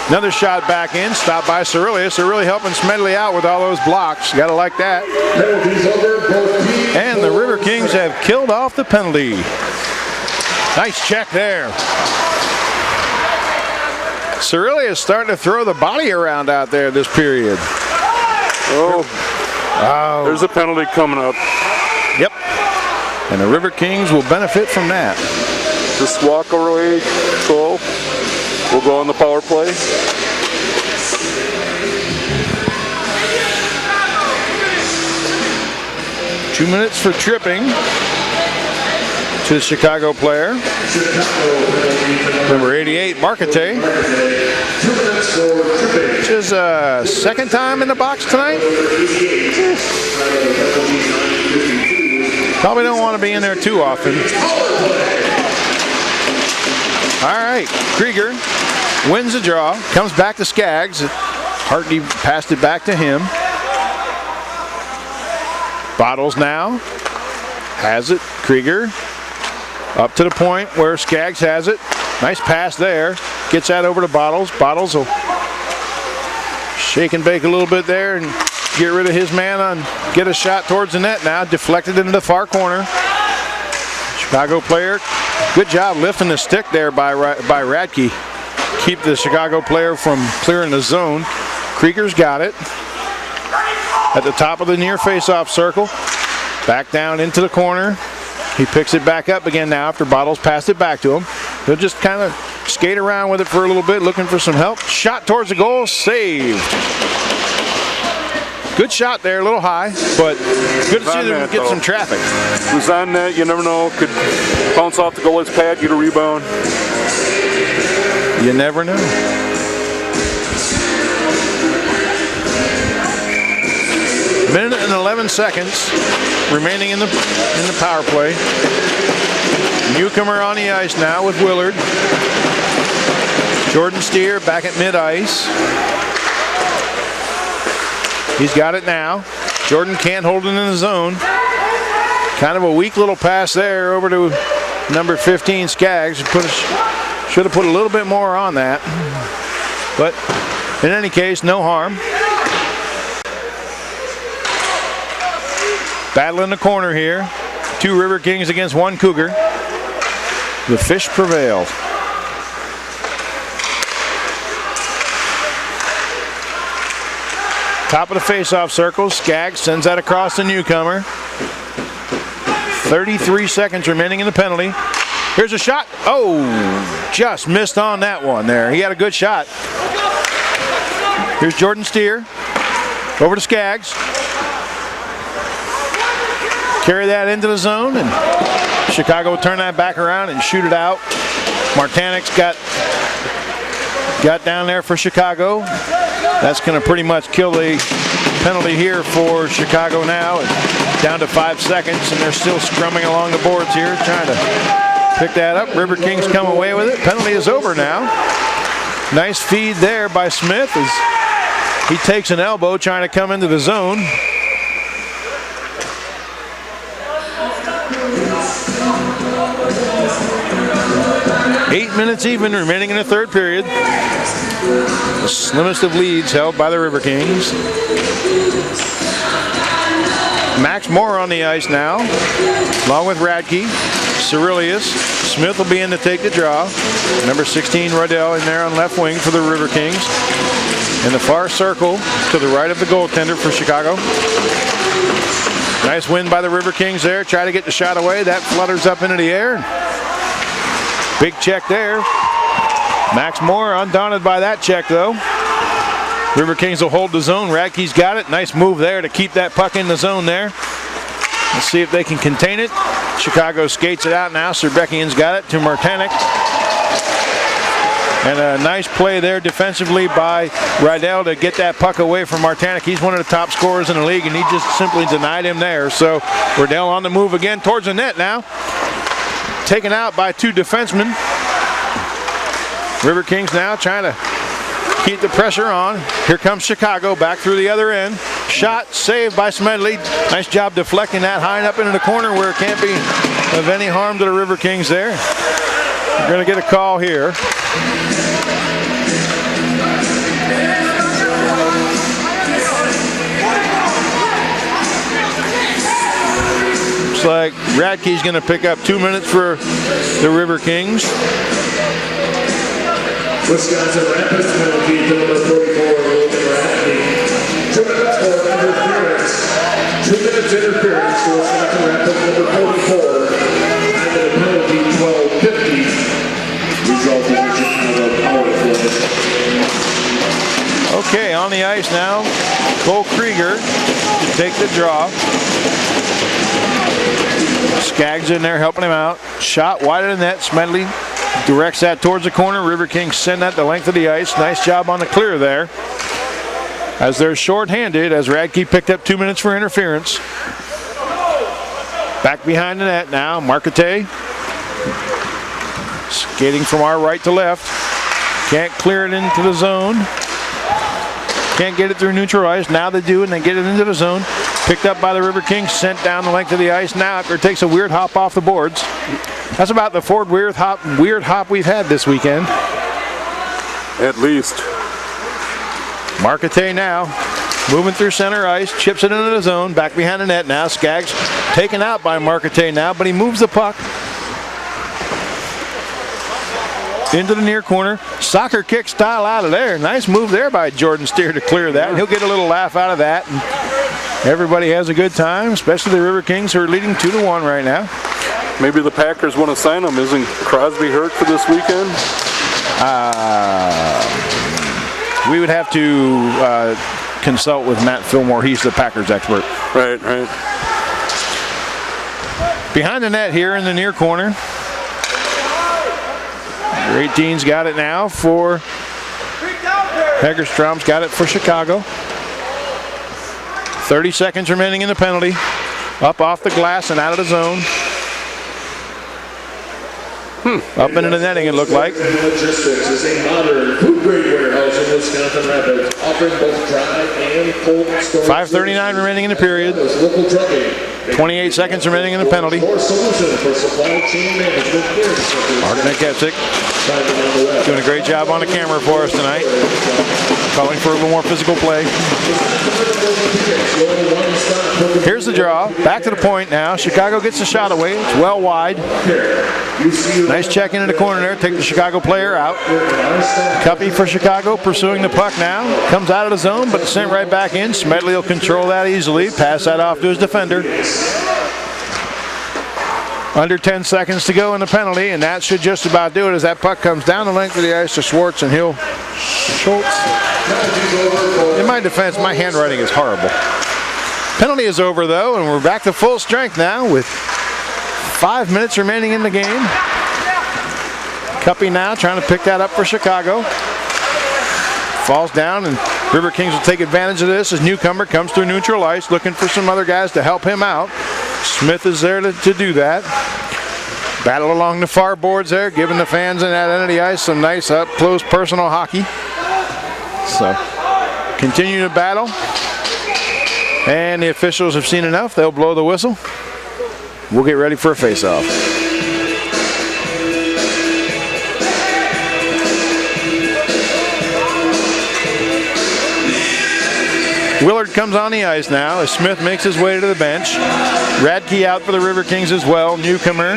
Another shot back in, stopped by Cerullius. They're really helping Smedley out with all those blocks. You gotta like that. And the River Kings have killed off the penalty. Nice check there. Cerullius starting to throw the body around out there this period. Oh, there's a penalty coming up. Yep. And the River Kings will benefit from that. Just walk away goal. We'll go on the power play. Two minutes for tripping to the Chicago player. Number 88, Marquette. Which is second time in the box tonight. Probably don't want to be in there too often. All right, Krieger wins the draw, comes back to Skaggs. Hartney passed it back to him. Bottles now has it. Krieger up to the point where Skaggs has it. Nice pass there. Gets that over to Bottles. Bottles will shake and bake a little bit there and get rid of his man on, get a shot towards the net now. Deflected into the far corner. Chicago player, good job lifting the stick there by Radke. Keep the Chicago player from clearing the zone. Krieger's got it. At the top of the near face-off circle. Back down into the corner. He picks it back up again now after Bottles passed it back to him. He'll just kind of skate around with it for a little bit, looking for some help. Shot towards the goal, saved. Good shot there, a little high, but good to see them get some traffic. Who's on net, you never know. Could bounce off the goalie's pad, get a rebound. You never know. Minute and 11 seconds remaining in the power play. Newcomer on the ice now with Willard. Jordan Steer back at mid-ice. He's got it now. Jordan can't hold it in the zone. Kind of a weak little pass there over to number 15, Skaggs. Should have put a little bit more on that. But in any case, no harm. Battle in the corner here. 2 River Kings against 1 Cougar. The Fish prevailed. Top of the face-off circle. Skaggs sends that across the newcomer. 33 seconds remaining in the penalty. Here's a shot. Oh, just missed on that one there. He had a good shot. Here's Jordan Steer. Over to Skaggs. Carry that into the zone, and Chicago will turn that back around and shoot it out. Martanik's got down there for Chicago. That's going to pretty much kill the penalty here for Chicago now. Down to 5 seconds, and they're still scrumming along the boards here, trying to pick that up. River Kings come away with it. Penalty is over now. Nice feed there by Smith as he takes an elbow trying to come into the zone. Eight minutes even remaining in the third period. The slimmest of leads held by the River Kings. Max Moore on the ice now, along with Radke, Cerilius. Smith will be in to take the draw. Number 16, Rodell, in there on left wing for the River Kings. In the far circle to the right of the goaltender for Chicago. Nice win by the River Kings there. Try to get the shot away. That flutters up into the air. Big check there. Max Moore undaunted by that check though. River Kings will hold the zone. Radke's got it. Nice move there to keep that puck in the zone there. Let's see if they can contain it. Chicago skates it out now. Serbekian's got it to Martanik. And a nice play there defensively by Rydell to get that puck away from Martanik. He's one of the top scorers in the league, and he just simply denied him there. So Rydell on the move again towards the net now. Taken out by 2 defensemen. River Kings now trying to keep the pressure on. Here comes Chicago back through the other end. Shot saved by Smedley. Nice job deflecting that high and up into the corner where it can't be of any harm to the River Kings there. We're going to get a call here. Looks like Radke's going to pick up 2 minutes for the River Kings. Wisconsin Rapids penalty to number 44, Logan Radke. 2 minutes for interference. 2 minutes interference for Wisconsin Rapids number 44. And then a penalty 12-50. Resulting in Chicago power play. Okay, on the ice now, Cole Krieger to take the draw. Skaggs in there helping him out. Shot wide of the net. Smedley directs that towards the corner. Riverkings send that the length of the ice. Nice job on the clear there. As they're short-handed, as Radke picked up 2 minutes for interference. Back behind the net now, Marcotte. Skating from our right to left. Can't clear it into the zone. Can't get it through neutral ice. Now they do, and they get it into the zone. Picked up by the Riverkings, sent down the length of the ice. Now after it takes a weird hop off the boards. That's about the fourth weird hop we've had this weekend. At least. Marcotte now moving through center ice, chips it into the zone, back behind the net now. Skaggs taken out by Marcotte now, but he moves the puck into the near corner. Soccer kick style out of there. Nice move there by Jordan Steer to clear that. And he'll get a little laugh out of that. And everybody has a good time, especially the Riverkings, who are leading 2-1 right now. Maybe the Packers want to sign him. Isn't Crosby hurt for this weekend? We would have to consult with Matt Fillmore. He's the Packers expert. Right. Behind the net here in the near corner. Your 18's got it now for Hegerstrom's got it for Chicago. 30 seconds remaining in the penalty. Up off the glass and out of the zone. Up into the netting, it looked like. Logistics is a modern food-grade warehouse in Wisconsin Rapids, offering both dry and cold storage. 5:39 remaining in the period. Local trucking. 28 seconds remaining in the penalty. More solution for supply chain management. Mark Napgezek doing a great job on the camera for us tonight. Calling for a little more physical play. Here's the draw. Back to the point now. Chicago gets the shot away. It's well wide. Nice check into the corner there. Take the Chicago player out. Cuppy for Chicago pursuing the puck now. Comes out of the zone, but it's sent right back in. Smedley will control that easily. Pass that off to his defender. Under 10 seconds to go in the penalty, and that should just about do it as that puck comes down the length of the ice to Schwartz, and Schultz. In my defense, my handwriting is horrible. Penalty is over, though, and we're back to full strength now with 5 minutes remaining in the game. Cuppy now trying to pick that up for Chicago. Falls down, and Riverkings will take advantage of this as newcomer comes through neutral ice, looking for some other guys to help him out. Smith is there to do that. Battle along the far boards there, giving the fans in that end of the ice some nice up-close personal hockey. So, continue to battle. And the officials have seen enough. They'll blow the whistle. We'll get ready for a face-off. Willard comes on the ice now as Smith makes his way to the bench. Radke out for the Riverkings as well, newcomer.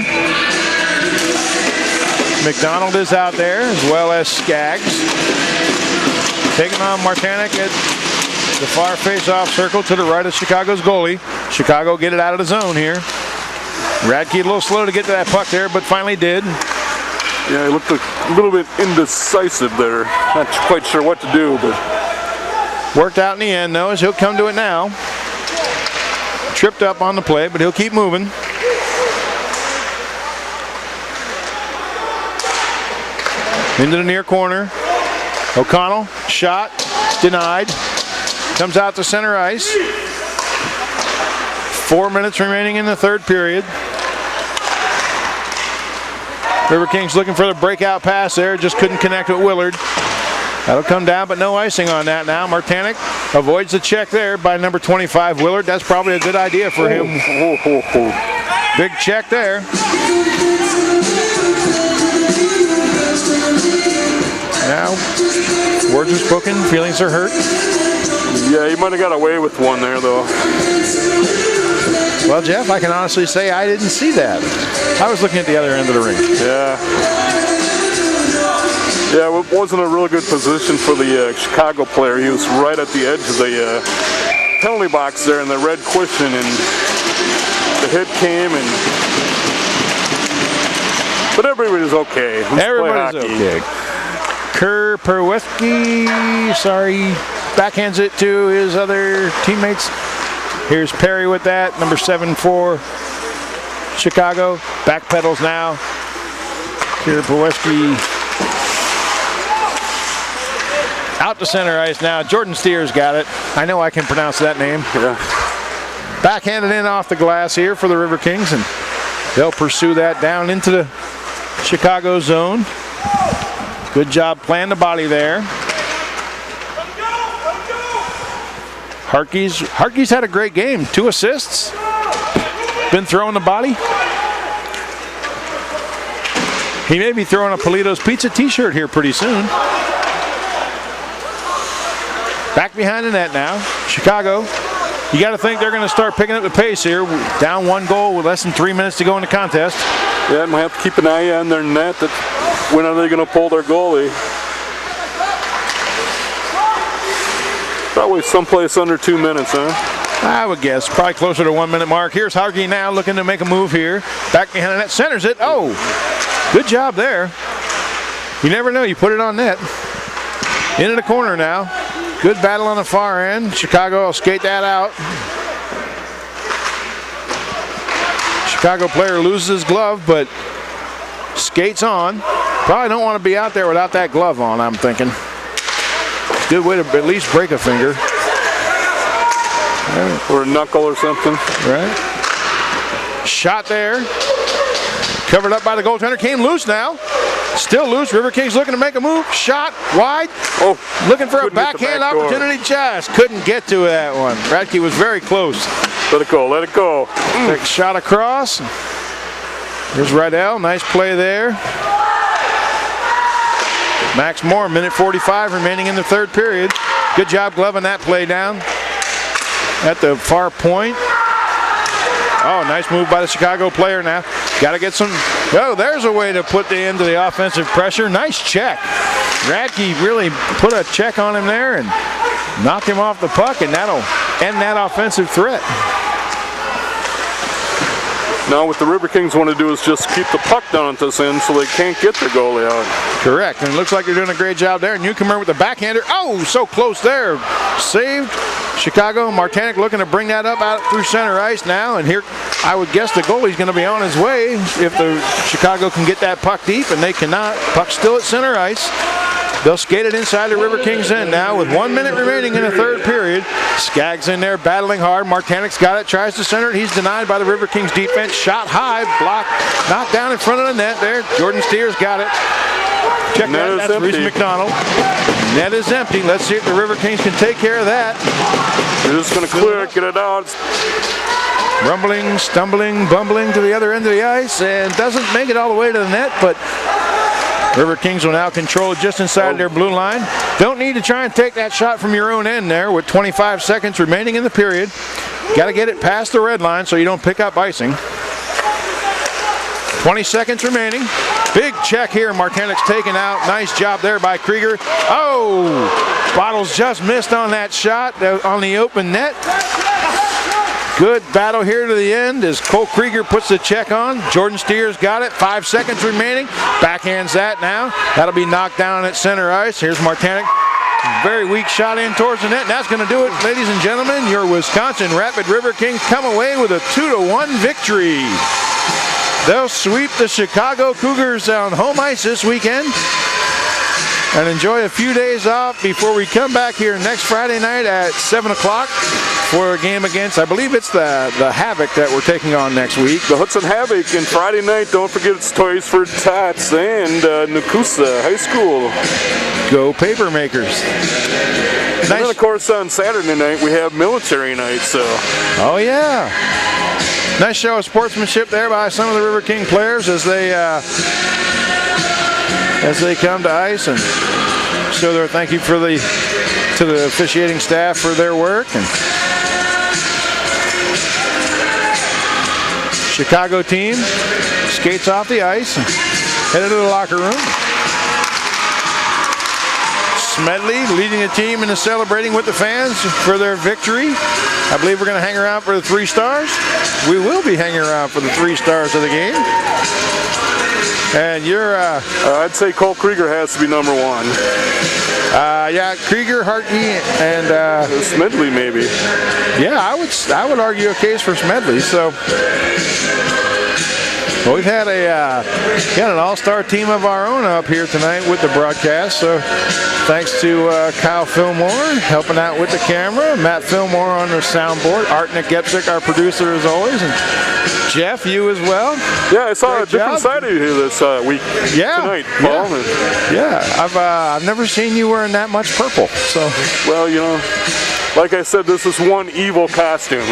McDonald is out there as well as Skaggs. Taking on Martanek at the far face-off circle to the right of Chicago's goalie. Chicago get it out of the zone here. Radke a little slow to get to that puck there, but finally did. Yeah, he looked a little bit indecisive there. Not quite sure what to do, but worked out in the end, though, as he'll come to it now. Tripped up on the play, but he'll keep moving. Into the near corner. O'Connell, shot, denied. Comes out to center ice. 4 minutes remaining in the third period. Riverkings looking for the breakout pass there, just couldn't connect with Willard. That'll come down, but no icing on that now. Martanek avoids the check there by number 25, Willard. That's probably a good idea for him. Big check there. Now, words are spoken, feelings are hurt. yeah, he might have got away with one there, though. Well, Jeff, I can honestly say I didn't see that. I was looking at the other end of the ring. Yeah. Yeah, it wasn't a real good position for the Chicago player. He was right at the edge of the penalty box there in the red cushion, and the hit came, but everybody was okay. Everybody's okay. Perweski, sorry, backhands it to his other teammates. Here's Perry with that, number 7 for Chicago. Backpedals now. Perweski out to center ice now. Jordan Steers got it. I know I can pronounce that name. Yeah. Backhanded in off the glass here for the Riverkings, and they'll pursue that down into the Chicago zone. Good job playing the body there. Harkey's had a great game. 2 assists. Been throwing the body. He may be throwing a Polito's Pizza t-shirt here pretty soon. Back behind the net now. Chicago. You got to think they're going to start picking up the pace here. Down 1 goal with less than 3 minutes to go in the contest. Yeah, and we have to keep an eye on their net. When are they going to pull their goalie? Probably someplace under 2 minutes, huh? I would guess. Probably closer to 1 minute mark. Here's Harkey now looking to make a move here. Back behind the net. Centers it. Oh, good job there. You never know. You put it on net. Into the corner now. Good battle on the far end. Chicago will skate that out. Chicago player loses his glove, but skates on. Probably don't want to be out there without that glove on, I'm thinking. Good way to at least break a finger. Or a knuckle or something. Right. Shot there. Covered up by the goaltender. Came loose now. Still loose. Riverkings looking to make a move. Shot wide. Oh, looking for a backhand opportunity. Just couldn't get to that one. Radke was very close. Let it go. Let it go. Take a shot across. Here's Rydell. Nice play there. Max Moore, minute 45 remaining in the 3rd period. Good job gloving that play down at the far point. Oh, nice move by the Chicago player now. Got to get some. Oh, there's a way to put the end to the offensive pressure. Nice check. Radke really put a check on him there and knocked him off the puck, and that'll end that offensive threat. Now what the Riverkings want to do is just keep the puck down at this end so they can't get their goalie out. Correct, and it looks like they're doing a great job there. Newcomer with the backhander. Oh, so close there. Saved. Chicago. Martanek looking to bring that up out through center ice now, and here I would guess the goalie's going to be on his way if the Chicago can get that puck deep, and they cannot. Puck still at center ice. They'll skate it inside the Riverkings end now with 1 minute remaining in the 3rd period. Skaggs in there battling hard. Martanek's got it, tries to center it. He's denied by the Riverkings defense. Shot high, blocked, knocked down in front of the net there. Jordan Steers got it. Check that, that's Reese McDonald. Net is empty. Let's see if the Riverkings can take care of that. They're just going to clear it, get it out. Rumbling, stumbling, bumbling to the other end of the ice, and doesn't make it all the way to the net, but Riverkings will now control it just inside their blue line. Don't need to try and take that shot from your own end there with 25 seconds remaining in the period. Got to get it past the red line so you don't pick up icing. 20 seconds remaining. Big check here. Martanek's taken out. Nice job there by Krieger. Oh, Bottles just missed on that shot on the open net. Good battle here to the end as Cole Krieger puts the check on. Jordan Steers got it. 5 seconds remaining. Backhands that now. That'll be knocked down at center ice. Here's Martanek. Very weak shot in towards the net. And that's going to do it, ladies and gentlemen. Your Wisconsin Rapid Riverkings come away with a 2-1 victory. They'll sweep the Chicago Cougars on home ice this weekend and enjoy a few days off before we come back here next Friday night at 7 o'clock for a game against, I believe it's the Havoc that we're taking on next week. The Hudson Havoc, and Friday night, don't forget it's Toys for Tots and Nakusa High School. Go Papermakers. And then, of course, on Saturday night, we have military night, so. Oh, yeah. Nice show of sportsmanship there by some of the River King players as they come to ice and show their thank you to the officiating staff for their work. And Chicago team skates off the ice and headed to the locker room. Smedley leading the team and celebrating with the fans for their victory. I believe we're going to hang around for the 3 stars. We will be hanging around for the 3 stars of the game. And you're... I'd say Cole Krieger has to be number 1. Yeah, Krieger, Hartney, and... Smedley, maybe. Yeah, I would argue a case for Smedley. So... Well, we've had an all-star team of our own up here tonight with the broadcast. So thanks to Kyle Fillmore helping out with the camera, Matt Fillmore on the soundboard, Art Napgezek, our producer as always, and Jeff, you as well. Yeah, I saw Great a different job. side of you here this week. Yeah, Tonight, Paul. Yeah, I've never seen you wearing that much purple. So well, you know, like I said, this is one evil costume.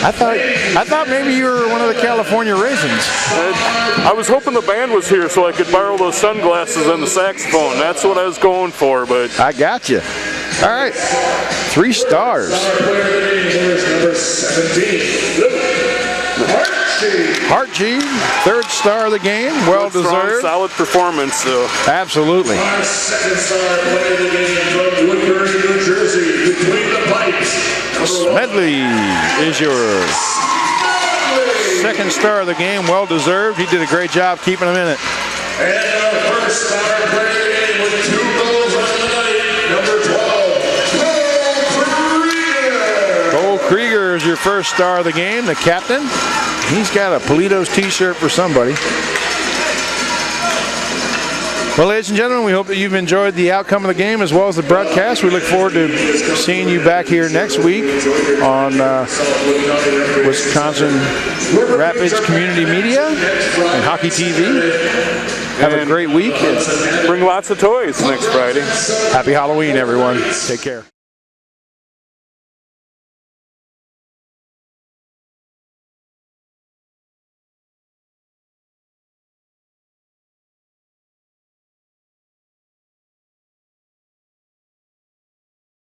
I thought maybe you were one of the California Raisins. I was hoping the band was here so I could borrow those sunglasses and the saxophone. That's what I was going for, but... I got you. All right, 3 stars. Number 17, Hartgee, 3rd star of the game, well deserved. Solid performance, though. Absolutely. our 2nd star player of the game from Woodbury, New Jersey, between the pipes. Smedley is your 2nd star of the game, well deserved. He did a great job keeping him in it. And our 1st star player of the game with 2 goals on the night, number 12, Cole Krieger is your 1st star of the game, the captain. He's got a Politos t-shirt for somebody. Well, ladies and gentlemen, we hope that you've enjoyed the outcome of the game as well as the broadcast. We look forward to seeing you back here next week on Wisconsin Rapids Community Media and Hockey TV. Have a great week. Bring lots of toys next Friday. Happy Halloween, everyone. Take care.